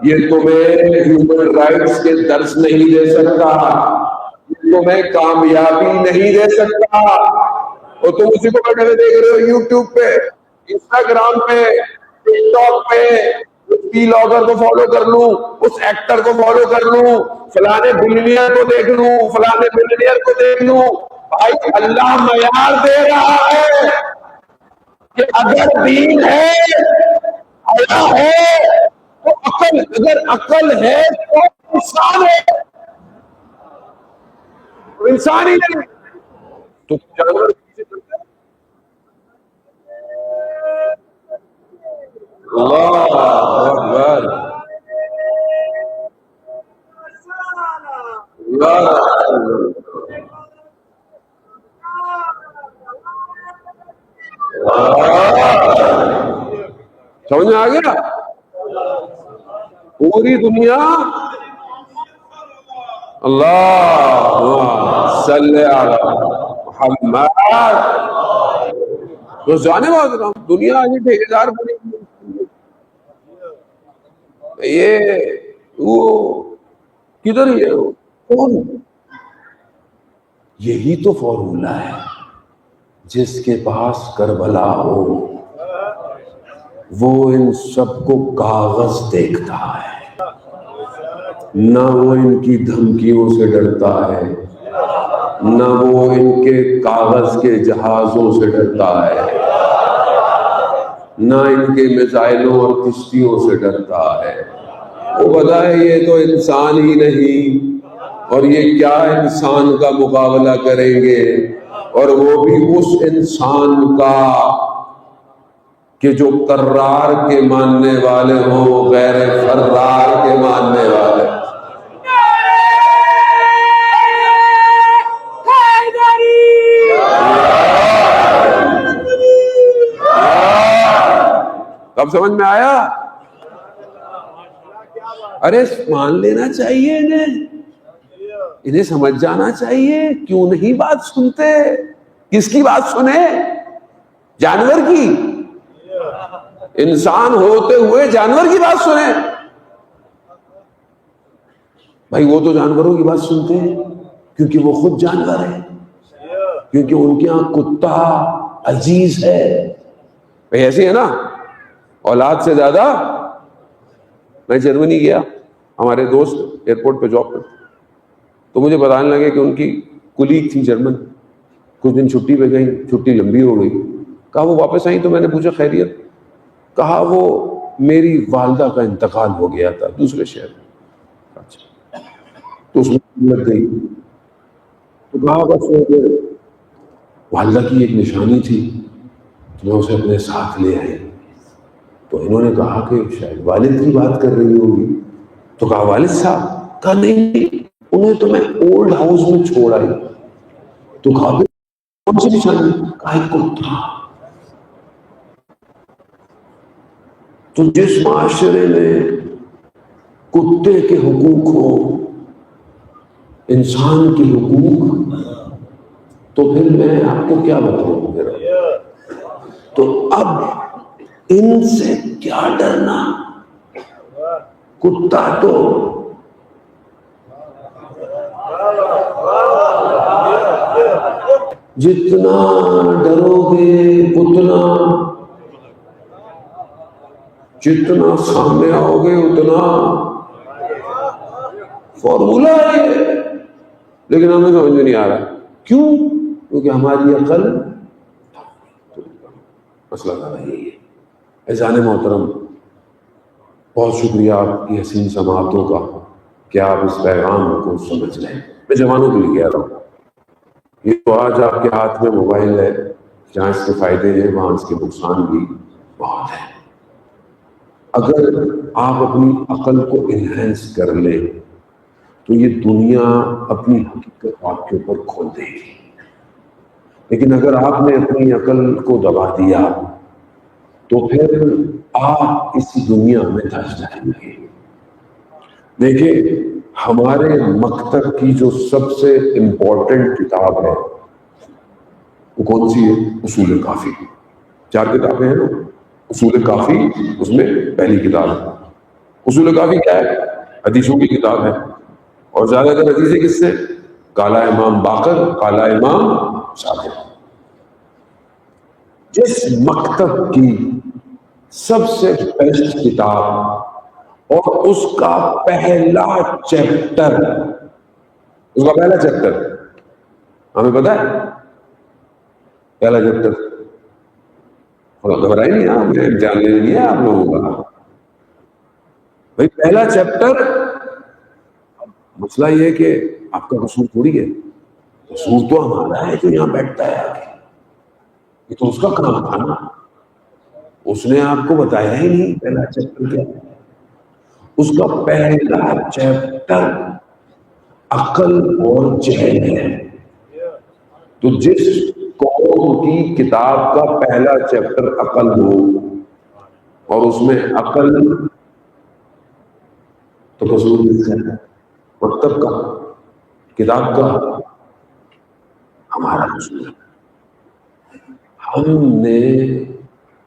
[SPEAKER 1] یہ تمہیں ہیومن رائٹس کے درس نہیں دے سکتا، یہ تمہیں کامیابی نہیں دے سکتا. اور تم اسی کو بیٹھے ہوئے دیکھ رہے ہو یوٹیوب پہ، انسٹاگرام پہ، ٹک ٹاک پہ. کی لاگر کو فالو کر لوں، اس ایکٹر کو فالو کر لوں، فلانے بلینئر کو دیکھ لوں، فلانے بلینئر کو دیکھ لوں. بھائی اللہ معیار دے رہا ہے کہ اگر دین ہے، حیا ہے تو عقل، اگر عقل ہے تو انسان ہے. انسان ہی نہیں تو جانور کیسے چلتے ہیں؟ اللہ اکبر، اللہ اکبر۔ سمجھ میں آ گیا؟ پوری دنیا اللہ صلی علی محمد، تو جانے والا دنیا آج ٹھیکیدار بنی ہوئی ہے۔ یہ وہ کدھر ہے کون؟ یہی تو فارمولا ہے، جس کے پاس کربلا ہو وہ ان سب کو کاغذ دیکھتا ہے، نہ وہ ان کی دھمکیوں سے ڈرتا ہے، نہ وہ ان کے کاغذ کے جہازوں سے ڈرتا ہے، نہ ان کے میزائلوں اور کشتیوں سے ڈرتا ہے۔ وہ پتہ ہے یہ تو انسان ہی نہیں، اور یہ کیا انسان کا مقابلہ کریں گے، اور وہ بھی اس انسان کا کہ جو کرار کے ماننے والے ہوں، غیر فرار کے ماننے والے۔ کب سمجھ میں آیا؟ ارے مان لینا چاہیے انہیں سمجھ جانا چاہیے، کیوں نہیں بات سنتے؟ کس کی بات سنے؟ جانور کی؟ انسان ہوتے ہوئے جانور کی بات سنیں؟ بھائی وہ تو جانوروں کی بات سنتے ہیں کیونکہ وہ خود جانور ہے، کیونکہ ان کے یہاں کتا عزیز ہے۔ بھائی ایسے ہے نا، اولاد سے زیادہ۔ میں جرمنی گیا، ہمارے دوست ایئرپورٹ پہ جاب کرتے، تو مجھے بتانے لگے کہ ان کی کلیگ تھی جرمن، کچھ دن چھٹی پہ گئی، چھٹی لمبی ہو گئی، کہا وہ واپس آئیں تو میں نے پوچھا خیریت؟ کہا وہ میری والدہ کا انتقال ہو گیا تھا دوسرے شہر میں۔ اچھا، تو اس میں لگ گئی، تو کہا بس والدہ کی ایک نشانی تھی تو میں اسے اپنے ساتھ لے آئی۔ تو انہوں نے کہا کہ شاید والد کی بات کر رہی ہوگی، تو کہا والد صاحب؟ کہا نہیں، انہیں تو میں اولڈ ہاؤس میں چھوڑ آئی۔ تو کہا کون سی نشانی؟ کہا ایک کتا۔ تو جس معاشرے میں کتے کے حقوق ہو، انسان کے حقوق، تو پھر میں آپ کو کیا بتاؤں گا؟ تو اب ان سے کیا ڈرنا؟ کتا تو جتنا ڈرو گے اتنا، جتنا سامنے آؤ گے اتنا، فارمولا ہے یہ۔ لیکن ہمیں سمجھ میں نہیں آ رہا، کیوں؟ کیونکہ ہماری عقل، مسئلہ تھا یہی ہے۔ عزیزان محترم، بہت شکریہ آپ کی حسین سماعتوں کا کہ آپ اس پیغام کو سمجھ لیں۔ میں جوانوں کے لیے کہہ رہا ہوں، یہ تو آج آپ کے ہاتھ میں موبائل ہے، جہاں اس کے فائدے ہیں وہاں اس کے نقصان بھی بہت ہیں۔ اگر آپ اپنی عقل کو انہینس کر لیں تو یہ دنیا اپنی حقیقت آپ کے اوپر کھول دے گی، لیکن اگر آپ نے اپنی عقل کو دبا دیا تو پھر آپ اس دنیا میں دھس جائیں گے۔ دیکھیں، ہمارے مکتب کی جو سب سے امپورٹنٹ کتاب ہے وہ کون سی ہے؟ اصول کافی۔ 4 کتابیں ہیں نا، اصول کافی اس میں پہلی کتاب ہے۔ اصول کافی کیا ہے؟ حدیثوں کی کتاب ہے، اور زیادہ تر حدیثیں کس سے؟ کالا امام باقر، کالا امام صادق۔ جس مکتب کی سب سے بیسٹ کتاب اور اس کا پہلا چیپٹر، ہمیں پتا ہے پہلا چیپٹر، گھبرائی نہیں، آپ نے جان لینے لیا آپ لوگوں کا بھائی پہلا چیپٹر۔ مسئلہ یہ ہے کہ آپ کا قصور تھوڑی ہے، قصور تو ہمارا ہے جو یہاں بیٹھتا ہے، یہ تو اس کا کام تھا نا۔ اس نے آپ کو بتایا ہی نہیں پہلا چیپٹر کیا ہے. اس کا پہلا چیپٹر عقل اور جہل ہے. تو جس قوم کی کتاب کا پہلا چیپٹر عقل ہو اور اس میں عقل، تو قصور کس کا ہے؟ مکتب کا، کتاب کا، ہمارا قصور. ہم نے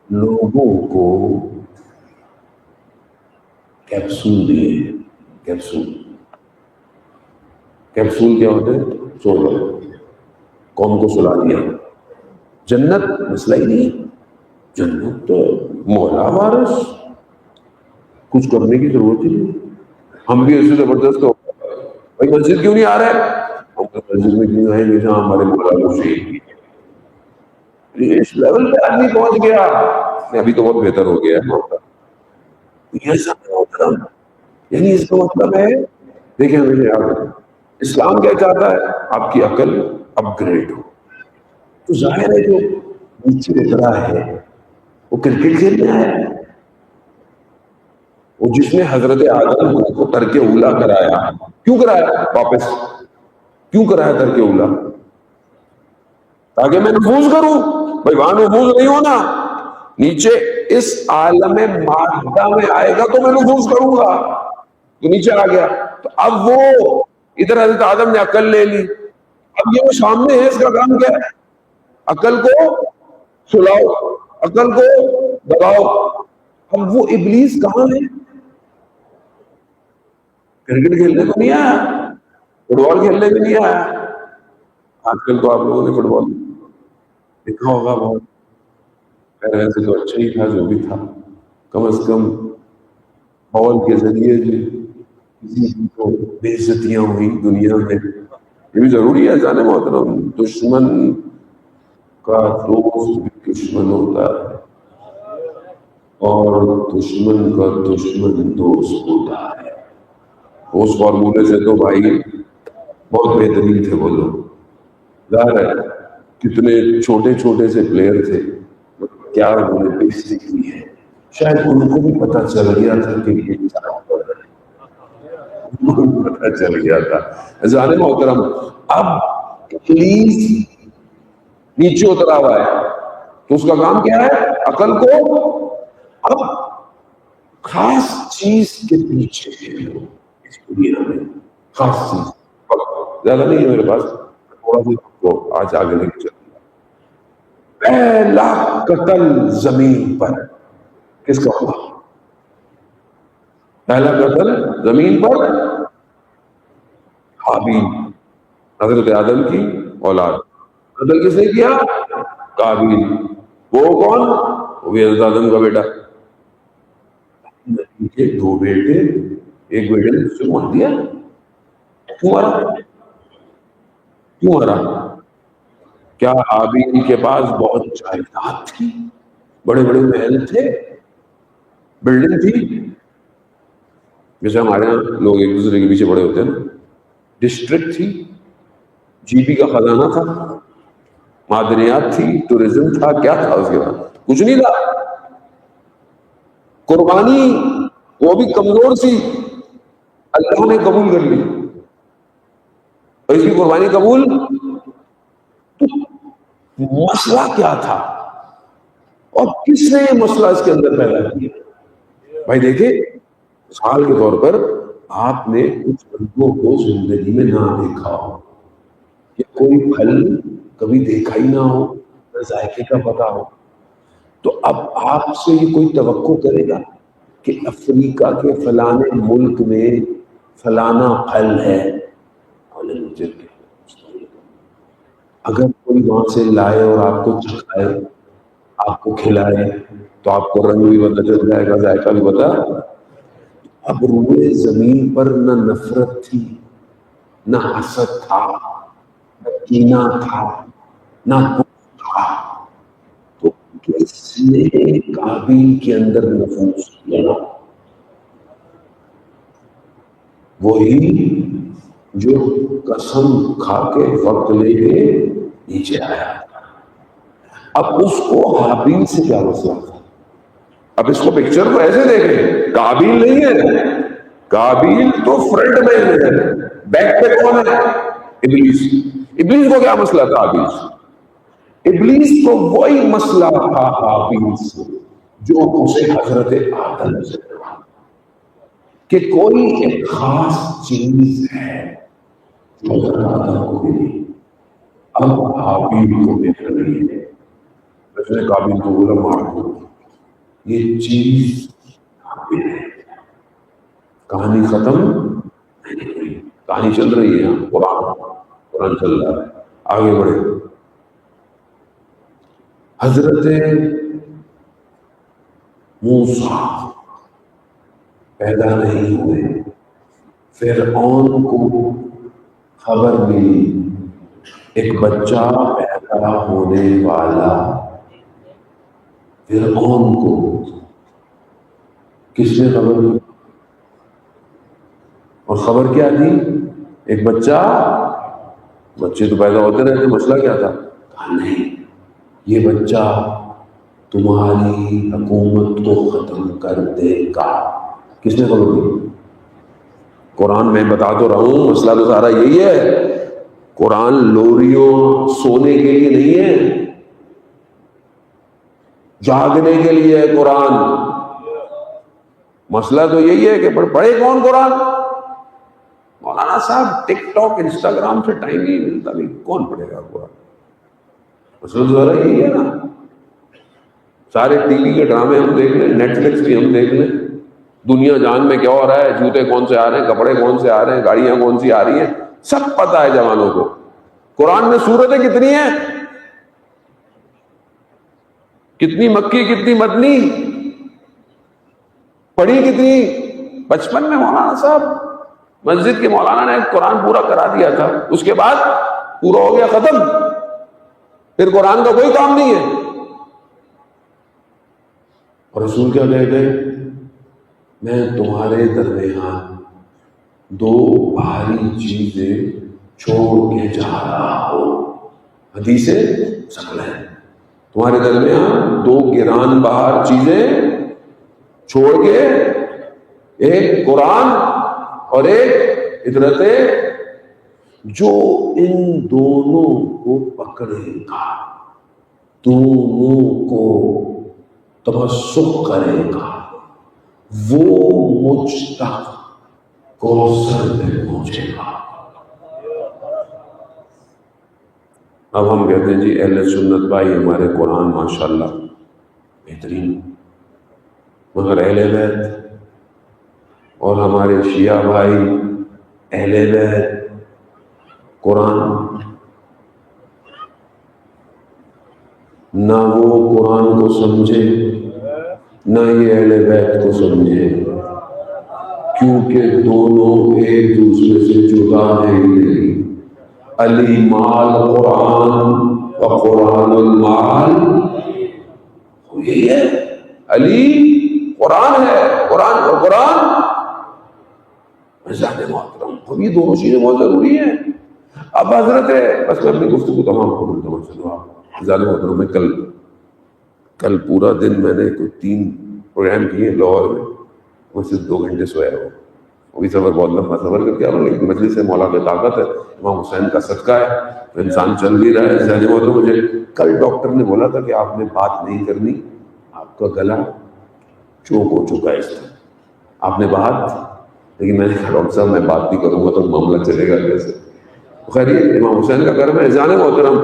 [SPEAKER 1] لوگوں کو کیپسول دیے. کیپسول کیا ہوتے ہیں؟ سو لو، قوم کو سلا دیا. جنت مسئلہ ہی نہیں. جنت تو مولا وارث، کچھ کرنے کی ضرورت ہی نہیں. ہم بھی ایسے زبردست ہو بھائی مسجد کیوں نہیں آ رہے؟ ہم تو مسجد میں کیوں آئے نہیں جہاں ہمارے مولا کو شہید. اس لیول پہ آدمی پہنچ گیا. ابھی تو بہت بہتر ہو گیا ہے. یہ سب محترم، یعنی اس کا مطلب ہے، دیکھیں مجھے یاد ہے اسلام کیا چاہتا ہے؟ آپ کی عقل اپ گریڈ ہو. تو ظاہر ہے جو نیچے اترا ہے وہ کرکٹ کھیلنے آیا ہے. وہ جس نے حضرت آدم کو ترک اولا کرایا، کیوں کرایا؟ واپس کیوں کرایا ترک اولا؟ تاکہ میں نفوذ کروں. بھائی وہاں نفوذ نہیں ہونا، نیچے اس عالم مادہ میں آئے گا تو میں نفوذ کروں گا. تو نیچے آ گیا. تو اب وہ ادھر حضرت آدم نے عقل لے لی. اب یہ وہ سامنے ہے، اس کا کام کیا ہے؟ عقل کو سلاؤ، عقل کو دباؤ. اب وہ ابلیس کہاں ہے؟ کرکٹ کھیلنے کو نہیں آیا، فٹ بال کھیلنے کو نہیں آیا. آج کل تو آپ لوگوں نے فٹ بال دیکھا ہوگا بہت. خیر ویسے تو اچھا ہی تھا جو بھی تھا، کم از کم بال کے ذریعے جو کسی کو بے عزتیاں ہوئی دنیا میں، یہ بھی ضروری ہے جانے محترم. دشمن کا دوست بھی دشمن ہوتا ہے اور دشمن کا دشمن دوست ہوتا ہے. اس فارمولے سے تو بھائی بہت بہترین تھے وہ لوگ. ظاہر ہے کتنے چھوٹے چھوٹے سے پلیئر تھے، کیا انہوں نے بےعزتی کی ہے. شاید ان کو بھی پتا چل گیا تھا کہ یہ پتا چل گیا تھا. جانے محترم اب ابلیس نیچے اترا ہوا ہے تو اس کا کام کیا ہے؟ عقل کو اب خاص چیز کے پیچھے اس دنیا میں خاص چیز زیادہ نہیں ہے میرے پاس، تھوڑا سا آج آگے لے کے چلیں. پہلا قتل زمین پر کس کا ہوا؟ پہلا قتل زمین پر حابیل، حضرت آدم کی اولاد. قتل کس نے کیا؟ قابیل. وہ کون؟ وہ بھی حضرت آدم کا بیٹا. کے دو بیٹے، ایک بیٹے نے اس سے مار دیا. کیوں مارا؟ کیوں مارا؟ کیا حابیل کے پاس بہت جائیداد تھی، بڑے بڑے محل تھے، بلڈنگ تھی؟ جیسے ہمارے یہاں لوگ ایک دوسرے کے پیچھے بڑے ہوتے ہیں نا. ڈسٹرکٹ تھی، جی پی کا خزانہ تھا، معدنیات تھی، ٹورزم تھا، کیا تھا اس کے بعد؟ کچھ نہیں تھا. قربانی وہ بھی کمزور سی، اللہ نے قبول کر لی. اور اس کی قربانی قبول. تو مسئلہ کیا تھا اور کس نے یہ مسئلہ اس کے اندر پیدا کیا؟ بھائی دیکھیں مثال کے طور پر آپ نے کچھ لوگوں کو زندگی میں نہ دیکھا ہو، یا کوئی پھل کبھی دیکھا ہی نہ ہو، نہ ذائقے کا پتا ہو، تو اب آپ سے یہ کوئی توقع کرے گا کہ افریقہ کے فلانے ملک میں فلانا پھل ہے؟ اگر کوئی وہاں سے لائے اور آپ کو چکھائے، آپ کو کھلائے، تو آپ کو رنگ بھی پتہ چل جائے گا، ذائقہ بھی پتہ. اب روئے زمین پر نہ نفرت تھی، نہ حسد تھا، نہ کینہ تھا، نہ بغض تھا. تو کس نے قابیل کے اندر نفوذ کیا؟ وہی جو قسم کھا کے وقت لے کے نیچے آیا. اب اس کو حابیل سے کیا مسئلہ تھا؟ اب اس کو پکچر کو ایسے دیکھیں، قابیل نہیں ہے، قابیل تو فرنٹ مین ہے، بیک پہ کون ہے؟ ابلیس۔ ابلیس کو کیا مسئلہ تھا قابیل سے؟ ابلیس کو وہی مسئلہ تھا قابیل سے جو اسے حضرت آدم سے تھا، کہ کوئی ایک خاص چیز ہے جو حضرت آدم کو ملی، اب قابیل کو مل رہی ہے۔ اس نے قابیل کو بولا مار دو، یہ چیز قابل ہے۔ کہانی ختم نہیں ہوئی، کہانی چل رہی ہے، قرآن چل رہا ہے، آگے بڑھے۔ حضرت موسیٰ پیدا نہیں ہوئے، فرعون کو خبر ملی ایک بچہ پیدا ہونے والا۔ فرعون کو کس نے خبر دی؟ اور خبر کیا تھی؟ ایک بچہ، بچے تو پیدا ہوتے رہتے، مسئلہ کیا تھا؟ کہا نہیں، یہ بچہ تمہاری حکومت کو ختم کر دے گا۔ کس نے خبر دی؟ قرآن میں بتا تو رہا ہوں، مسئلہ تو سارا یہی ہے۔ قرآن لوریوں سونے کے لیے نہیں ہے، جاگنے کے لیے ہے قرآن۔ مسئلہ تو یہی ہے کہ پڑھے کون قرآن؟ مولانا صاحب ٹک ٹاک انسٹاگرام سے ٹائم نہیں ملتا، نہیں کون پڑھے گا قرآن؟ مسئلہ تو ذرا یہی ہے نا۔ سارے ٹی وی کے ڈرامے ہم دیکھ لیں، نیٹ فلکس بھی ہم دیکھ لیں، دنیا جان میں کیا ہو رہا ہے، جوتے کون سے آ رہے ہیں، کپڑے کون سے آ رہے ہیں، گاڑیاں کون سی آ رہی ہیں، سب پتہ ہے جوانوں کو۔ قرآن میں سورتیں کتنی ہیں؟ کتنی مکی کتنی مدنی، پڑھی کتنی؟ بچپن میں مولانا صاحب مسجد کے مولانا نے قرآن پورا کرا دیا تھا، اس کے بعد پورا ہو گیا، ختم، پھر قرآن کا کوئی کام نہیں ہے۔ اور رسول کیا کہہ گئے؟ میں تمہارے درمیان دو بھاری چیزیں چھوڑ کے جا رہا ہوں۔ حدیث ثقل ہے، تمہارے درمیان دو گران بہار چیزیں چھوڑ کے، ایک قرآن اور ایک فطرت، جو ان دونوں کو پکڑے گا، دونوں کو تمسک کرے گا، وہ مجھ تک کوثر میں پہنچے گا۔ اب ہم کہتے ہیں جی اہل سنت بھائی ہمارے قرآن ماشاءاللہ بہترین، مگر اہل بیت اور ہمارے شیعہ بھائی اہل بیت قرآن، نہ وہ قرآن کو سمجھے نہ یہ اہل بیت کو سمجھے، کیونکہ دونوں ایک دوسرے سے جدا نہیں۔ علی مال قرآن و قرآن المال، یہی ہے، علی قرآن ہے، قرآن اور قرآن ذات محترم، اب یہ دونوں چیزیں بہت ضروری ہیں۔ اب حضرت بس میں اپنی گفتگو تمام کروں، تمام چلو آپ ذات محترم میں کل پورا دن میں نے کوئی 3 پروگرام کیے لاہور میں، وہ صرف 2 گھنٹے سویا ہوا، وہ بھی سفر بہت لمبا سفر کر کے آ رہا ہوں، لیکن مجلس سے مولا کی طاقت ہے، امام حسین کا صدقہ ہے، تو انسان چل بھی رہا ہے۔ ذات محترم مجھے کل ڈاکٹر نے بولا تھا کہ آپ نے بات نہیں کرنی، آپ کا گلا چوک ہو چکا ہے، اس طرح آپ نے بات، لیکن میں نے کہا ڈاکٹر صاحب میں بات بھی کروں گا تو معاملہ چلے گا کیسے؟ خیر امام حسین کا کرم ہے۔ ذات محترم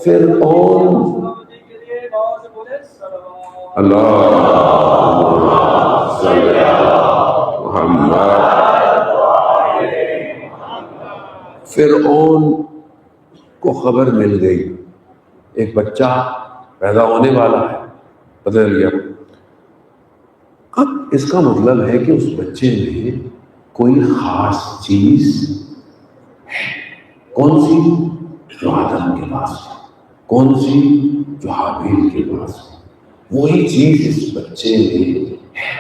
[SPEAKER 1] فرعون، اللہ محمد، فرعون کو خبر مل گئی ایک بچہ پیدا ہونے والا ہے، پتہ چل گیا۔ اب اس کا مطلب ہے کہ اس بچے میں کوئی خاص چیز ہے، کون سی؟ جو آدم کے پاس ہے، کون سی؟ جو حابیل کے پاس ہے، وہی چیز اس بچے میں ہے۔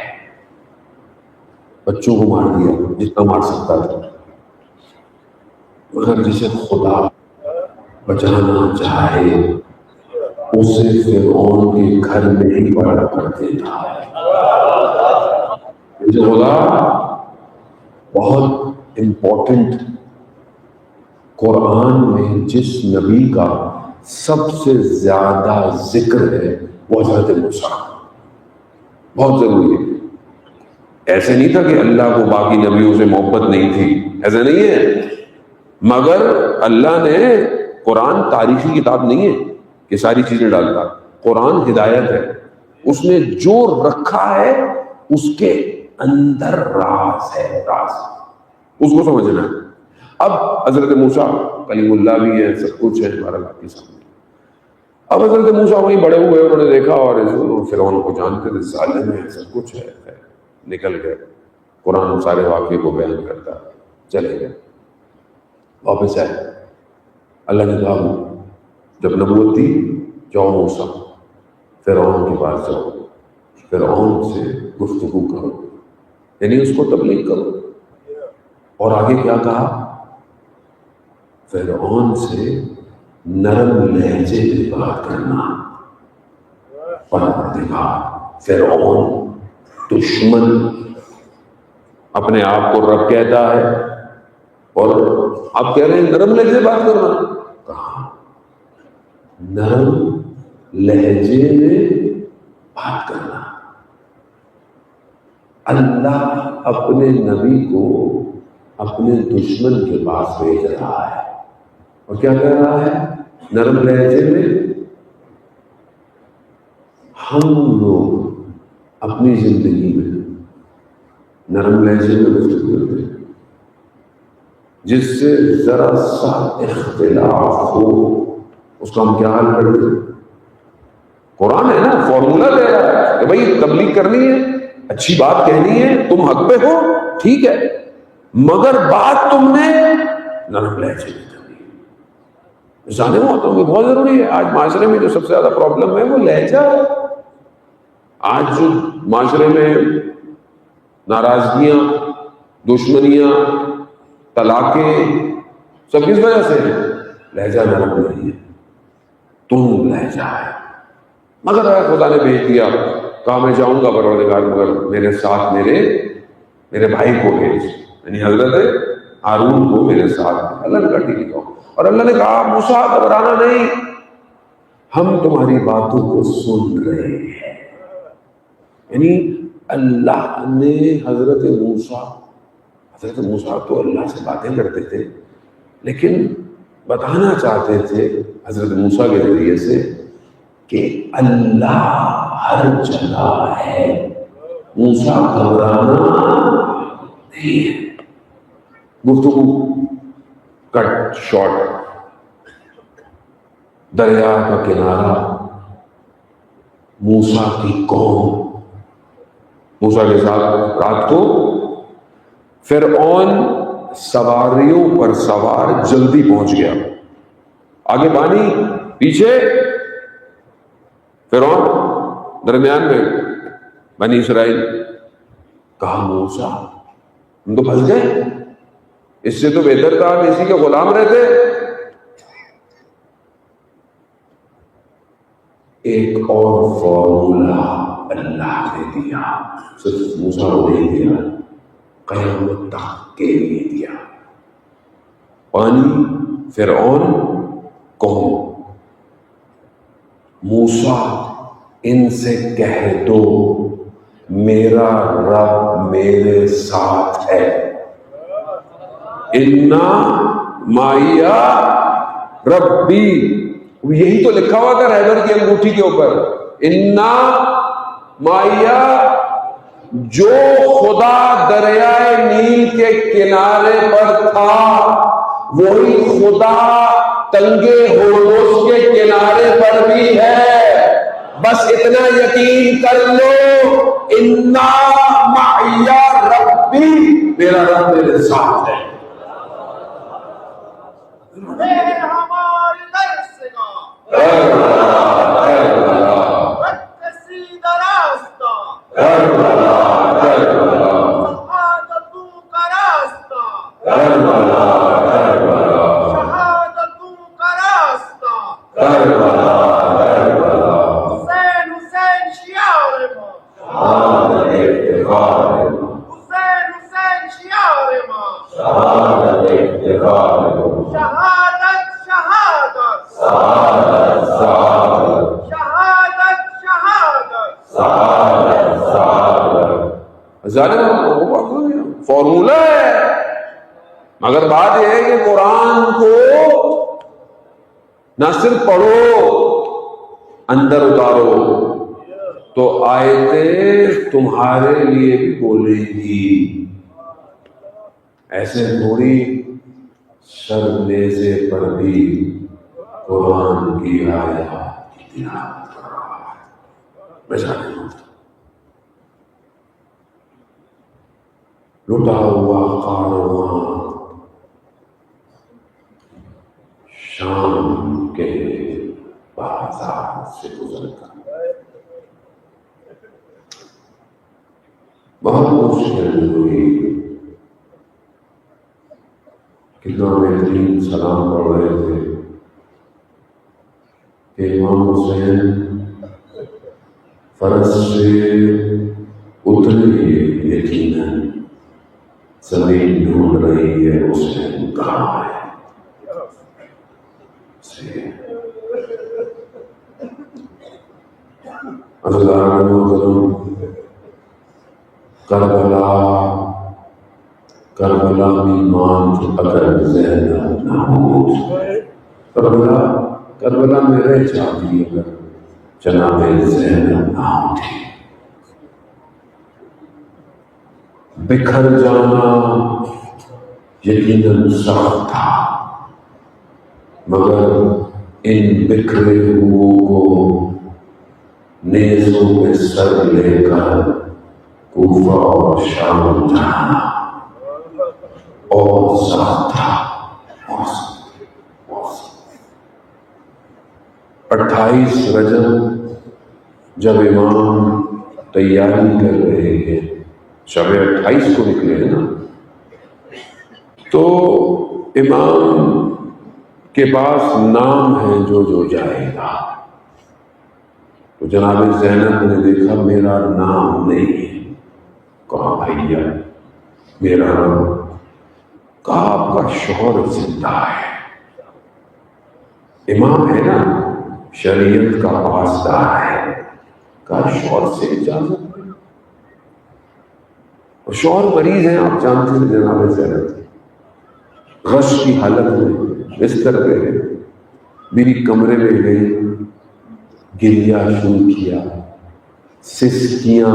[SPEAKER 1] بچوں کو مار دیا جتنا مار سکتا تھا، مگر جسے خدا بچانا چاہے اسے فرعون کے گھر میں ہی بڑا کر دیتا ہے۔ جو خدا بہت امپورٹنٹ، قرآن میں جس نبی کا سب سے زیادہ ذکر ہے وہ حضرت موسیٰ، بہت ضروری ہے۔ ایسے نہیں تھا کہ اللہ کو باقی نبیوں سے محبت نہیں تھی، ایسا نہیں ہے، مگر اللہ نے، قرآن تاریخی کتاب نہیں ہے کہ ساری چیزیں ڈالتا، قرآن ہدایت ہے، اس نے جو رکھا ہے اس کے اندر راز ہے، راز، اس کو سمجھنا ہے۔ اب حضرت موسیٰ کلیم اللہ بھی ہے، سب کچھ ہے ہمارا آپ کے سامنے۔ اب حضرت موسیٰ وہیں بڑے ہوئے، انہوں نے دیکھا اور فرعون کو جانتے تھے، ظالم ہے، سب کچھ ہے، نکل گئے۔ قرآن سارے واقعے کو بیان کرتا ہے، چلے گئے، واپس آئے۔ اللہ نے کہا جب نبوت دی، جاؤ موسیٰ فرعون کے پاس جاؤ، فرعون سے گفتگو کرو، یعنی اس کو تبلیغ کرو۔ اور آگے کیا کہا؟ فرعون سے نرم لہجے میں بات کرنا۔ پروردگار فرعون دشمن اپنے آپ کو رب کہتا ہے، اور آپ کہہ رہے ہیں نرم لہجے سے بات کرنا؟ کہاں نرم لہجے میں بات کرنا؟ اللہ اپنے نبی کو اپنے دشمن کے پاس بھیج رہا ہے، اور کیا کہہ رہا ہے؟ نرم لہجے میں۔ ہم لوگ اپنی زندگی میں نرم لہجے میں گفتگو کرتے ہیں، جس سے ذرا سا اختلاف ہو اس کا ہم کیا حل کرتے ہیں؟ قرآن ہے نا، فارمولہ دے رہا ہے کہ بھائی تبلیغ کرنی ہے، اچھی بات کہنی ہے، تم حق پہ ہو، ٹھیک ہے، مگر بات تم نے نرم لہجے میں کرنی ہے۔ جانے ہوتا ہوں بہت ضروری ہے۔ آج معاشرے میں جو سب سے زیادہ پرابلم ہے وہ لہجہ ہے۔ آج جو معاشرے میں ناراضگیاں، دشمنیاں، طلاقیں، سب کس وجہ سے ہیں؟ لہجہ نرم نہیں ہے، تم لہجہ ہے۔ مگر خدا نے بھیج دیا، کہا میں جاؤں گا پروردگار، مگر میرے ساتھ میرے بھائی کو بھیج، یعنی حضرت ہارون کو میرے ساتھ۔ اللہ نے کہا ٹھیک ہے۔ اور اللہ نے کہا موسیٰ گھبرانا نہیں، ہم تمہاری باتوں کو سن رہے ہیں۔ یعنی اللہ نے حضرت موسیٰ تو اللہ سے باتیں کرتے تھے، لیکن بتانا چاہتے تھے حضرت موسیٰ کے ذریعے سے کہ اللہ ہر جگہ ہے، موسیٰ گھبرانا نہیں ہے۔ گفتگو کٹ شارٹ، دریا کا کنارہ، موسیٰ کی قوم موسیٰ کے ساتھ رات کو، فرعون سواریوں پر سوار جلدی پہنچ گیا، آگے پانی، پیچھے فرعون، درمیان میں بنی اسرائیل۔ کہا موسیٰ ہم تو پھنس گئے، اس سے تو بہتر تھا ہم اسی کے غلام رہتے۔ ایک اور فارمولہ اللہ نے دیا، صرف موسیٰ کو نہیں دیا، قیامت تک کے لیے دیا۔ پانی، فرعون، قوم۔ موسیٰ ان سے کہہ دو میرا رب میرے ساتھ ہے، اِنَّا مَعِیَ ربی، یہی تو لکھا ہوا تھا رہبر کی انگوٹھی کے اوپر، اِنَّا مَعِیَ، جو خدا دریائے نیل کے کنارے پر تھا وہی خدا تنگے ہورمز کے کنارے پر بھی ہے، بس اتنا یقین کر لو، اِنَّا مَعِیَ ربی، میرا رب میرے ساتھ ہے۔
[SPEAKER 2] ہمارے درس کا کسی راستہ، شہادتوں کا راستہ، شہادتوں کا راستہ،
[SPEAKER 1] افتخار ہے ماں،
[SPEAKER 3] حسین حسین شیار ماں،
[SPEAKER 1] شہادت افتخار ہے ماں،
[SPEAKER 3] شہادت شہادت
[SPEAKER 1] سعادت سعادت
[SPEAKER 3] شہادت شہادت
[SPEAKER 1] سعادت سعادت ظالم فارمولہ ہے، مگر بات یہ ہے کہ قرآن کو نہ صرف پڑھو، اندر اتارو تو آیتیں تمہارے لیے بھی بولیں گی. ایسے تھوڑی شرمیزے پر بھی قرآن کی آیات کی تلاوت کر رہا ہے. میں جانتا ہوں لٹا ہوا کارواں شام کے بازار سے گزرتا، بہت مشکل ہوئی. کتنا بہترین سلام پڑھ رہے تھے کہ امام حسین فرش سے اترے، یقیناً زمین ڈھونڈ رہی ہے حسین کہاں ہے. اللہ کربلا میں مان اگر زینب نہ ہو، کربلا میں رہ جاتی اگر جناب زینب نہ ہوتی. بکھر جانا یقیناً سخت تھا، مگر ان بکھرے ہوئوں کو نیزوں پہ سر لے کر کوفہ اور شام جانا اور سخت تھا. 28 رجب جب امام تیاری کر رہے ہیں، شب 28 کو نکلے ہیں نا، تو امام کے پاس نام ہے جو جائے گا. تو جناب زینب نے دیکھا میرا نام نہیں ہے. کہا بھیا میرا نام، کہا آپ کا شوہر زندہ ہے، امام ہے نا، شریعت کا پاسدار ہے. کہا شوہر سے اجازت نہیں، اور شوہر مریض ہیں آپ جانتے ہیں جناب زینب، غش کی حالت میں بستر پہ ہے. میری کمرے میں گئی، گریا شروع کیا، سسکیاں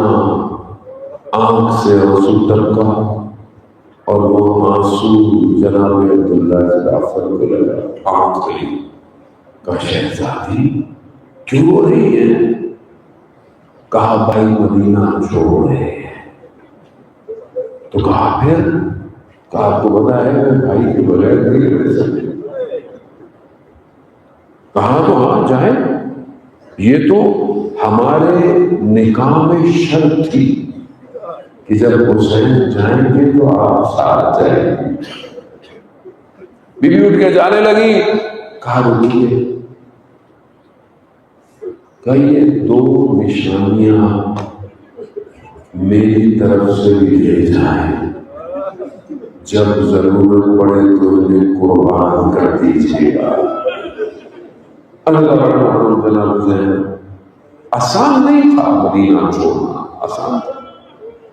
[SPEAKER 1] آنکھ سے آنسو ٹپکا، اور وہ آنسو جناب عبداللہ جعفر کو لگا. آنکھ گئی. کہا شہزادی کیوں رو رہی ہے؟ کہا بھائی مدینہ چھوڑ رہے ہیں. تو کہا پھر؟ کہا آپ کو پتا ہے میں بھائی کے بغیر نہیں رہ سکتے. کہا تو ہاں جائیں، یہ تو ہمارے نکاح میں شرط تھی کہ جب حسین جائیں گے تو آپ ساتھ جائیں گے. بی بی اٹھ کے جانے لگی. کہا رکیے، کہ یہ 2 نشانیاں میری طرف سے بھی لے جائیں، جب ضرورت پڑے تو انہیں قربان کر دیجیے گا. اللہ جناب زینب، آسان نہیں تھا مدینہ چھوڑنا، آسان تھا.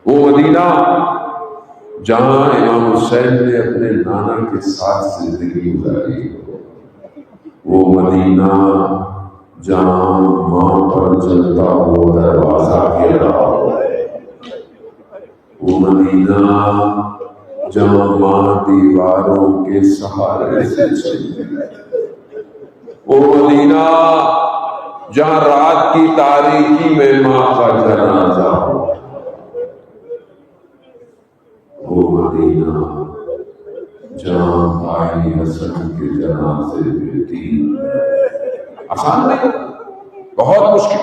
[SPEAKER 1] وہ مدینہ جہاں امام حسین نے اپنے نانا کے ساتھ زندگی گزاری، وہ مدینہ جہاں ماں پر جلتا ہوا دروازہ گرا ہوا ہے، وہ مدینہ جہاں ماں دیواروں کے سہارے سے چلتی ہے، وہ مدینہ جہاں رات کی تاریکی میں ماں کا جنازہ ہو، وہ مدینہ جہاں بھائی حسن کے جنازے میں تین. آسان نہیں، بہت مشکل.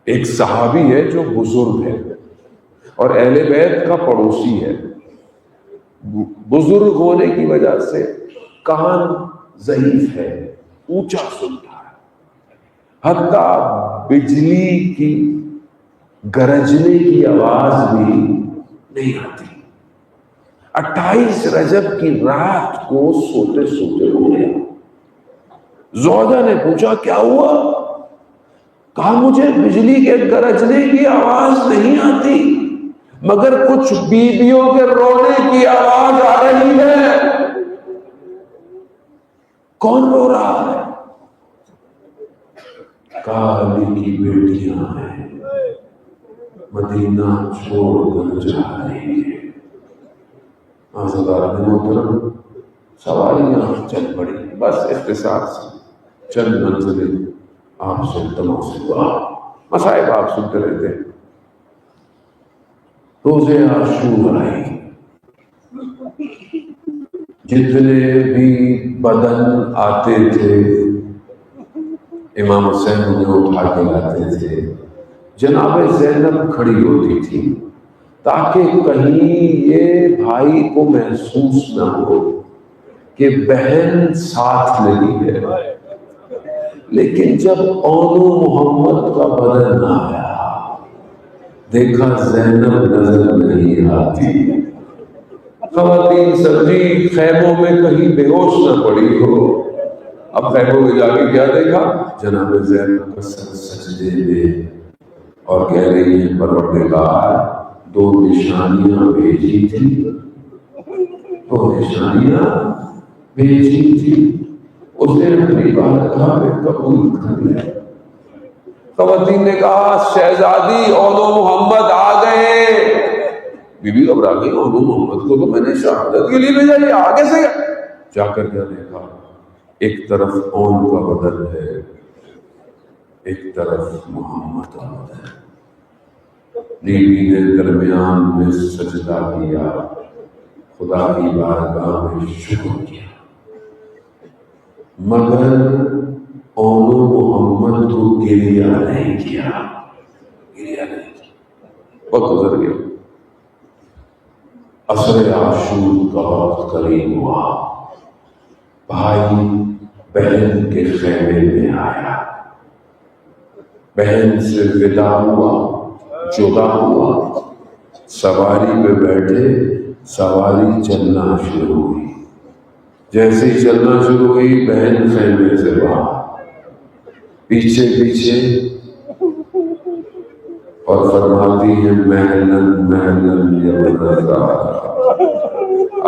[SPEAKER 1] ایک صحابی ہے جو بزرگ ہے اور اہل بیت کا پڑوسی ہے، بزرگ ہونے کی وجہ سے کان ضعیف ہے، اونچا سنتا ہے، حتیٰ بجلی کی گرجنے کی آواز بھی نہیں آتی. 28 رجب کی رات کو سوتے سوتے ہو گیا. زوجہ نے پوچھا کیا ہوا؟ کہا مجھے بجلی کے گرجنے کی آواز نہیں آتی مگر کچھ بیویوں کے رونے کی آواز آ رہی ہے. کون رو رہا ہے؟ کہا علی کی بیٹیاں ہیں، مدینہ چھوڑ کر جا رہی ہے. محترم سواریاں چل پڑی. بس اختصار سے چند منزلیں آپ سلطنوں سے ہوا. مصائب آپ سنتے رہتے. روزے عاشور آئی. جتنے بھی بدن آتے تھے امام حسین انہیں اٹھا کے لاتے تھے. جناب زینب کھڑی ہوتی تھی تاکہ کہیں یہ بھائی کو محسوس نہ ہو کہ بہن ساتھ نہیں ہے. لیکن جب اونو محمد کا بدن آیا دیکھا زینب نظر نہیں آتی. خواتین سبزی خیموں میں کہیں بے ہوش نہ پڑی ہو. اب خیموں میں جا کے کیا دیکھا؟ جناب زینب کا سر سجدے میں اور کہہ رہی ہے پروردگار 2 نشانیاں بھیجی تھی، 2 نشانیاں بھیجی تھی، اسے اپنی بارگاہ میں قبول کر لے. خواتین نے کہا شہزادی اونو محمد آ گئے. بی بی گھبرا گئی. اونو محمد کو تو میں نے شہادت کے لیے بھیجا، یہ آگے سے جا کر کیا دیکھا؟ ایک طرف اون کا بدن ہے، ایک طرف محمد کا بدن. بیوی نے درمیان میں سجدہ کیا، خدا کی بارگاہ میں شکر کیا، مگر اونو محمد کو گریہ نہیں کیا. گریہ نہیں کیا. وقت گزر گیا. عصر عاشور کا وقت قریب ہوا. بھائی بہن کے خیمے میں آیا. بہن سے ودا ہوا، جدا ہوا. سواری پہ بیٹھے، سواری چلنا شروع ہوئی. جیسے ہی چلنا شروع ہوئی بہن خیمے سے باہر، پیچھے پیچھے، اور فرماتی ہے محلن محلن یبرزا،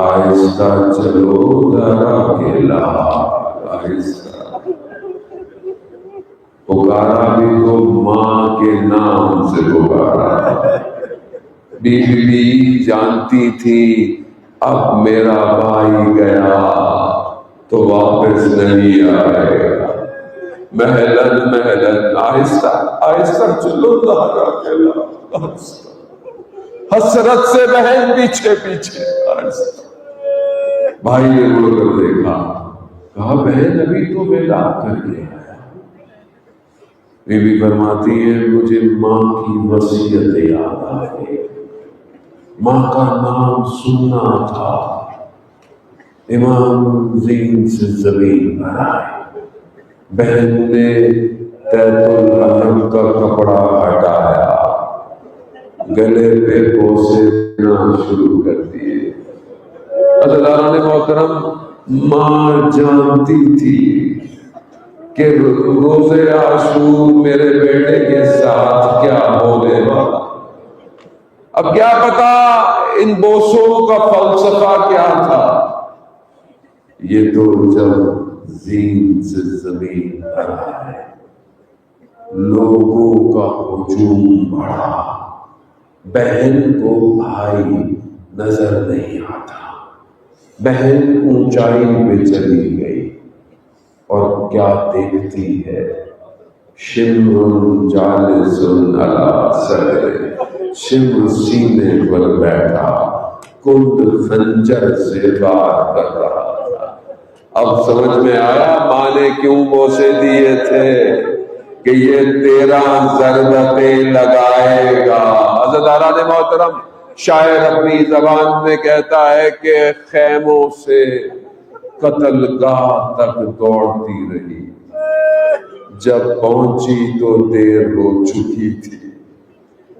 [SPEAKER 1] آہستہ چلو ذرا کھیلا، آہستہ. پکارا بھی تو ماں کے نام سے پکارا. بیوی جانتی تھی اب میرا بھائی گیا تو واپس نہیں آئے گا. محلن محلن، آہستہ آہستہ چلو ذرا کھیلا. حسرت سے بہن پیچھے پیچھے. آہستہ. بھائی نے مڑ کر دیکھا، کہا بہن ابھی تو ودا کر کے آیا. بی بی فرماتی ہے مجھے ماں کی وصیت یاد آ گئی. ماں کا نام سننا تھا. امام زین سے زمین پر آئے. بہن نے تیت العلم کا کپڑا ہٹایا، گلے پہ بوسے دینا شروع کر دیے. عزیزان محترم، ماں جانتی تھی کہ روزے عاشور میرے بیٹے کے ساتھ کیا ہونے والا. اب کیا پتا ان بوسوں کا فلسفہ کیا تھا. یہ تو جب زین سے زمین پر آئے لوگوں کا ہجوم بڑھا. بہن کو بھائی نظر نہیں آتا. بہن اونچائی پہ چلی گئی اور کیا دیکھتی ہے؟ شمر جالس علی صدر، شمر سینے پر بیٹھا کند خنجر سے وار کر رہا تھا. اب سمجھ میں آیا ماں نے کیوں بوسے دیے تھے کہ یہ 13 ضربتیں لگائے گا. عزیزان محترم، شاعر اپنی زبان میں کہتا ہے کہ خیموں سے قتل گاہ تک دوڑتی رہی. جب پہنچی تو دیر ہو چکی تھی.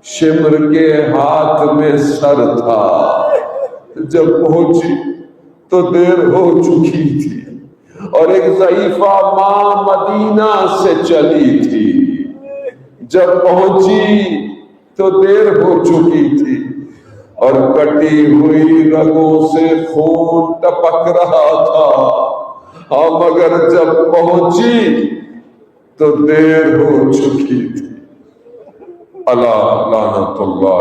[SPEAKER 1] شمر کے ہاتھ میں سر تھا، جب پہنچی تو دیر ہو چکی تھی، اور ایک ضعیفہ ماں مدینہ سے چلی تھی، جب پہنچی تو دیر ہو چکی تھی، اور کٹی ہوئی رگوں سے خون ٹپک رہا تھا، ہاں مگر جب پہنچی تو دیر ہو چکی تھی۔ اللہ لعنت اللہ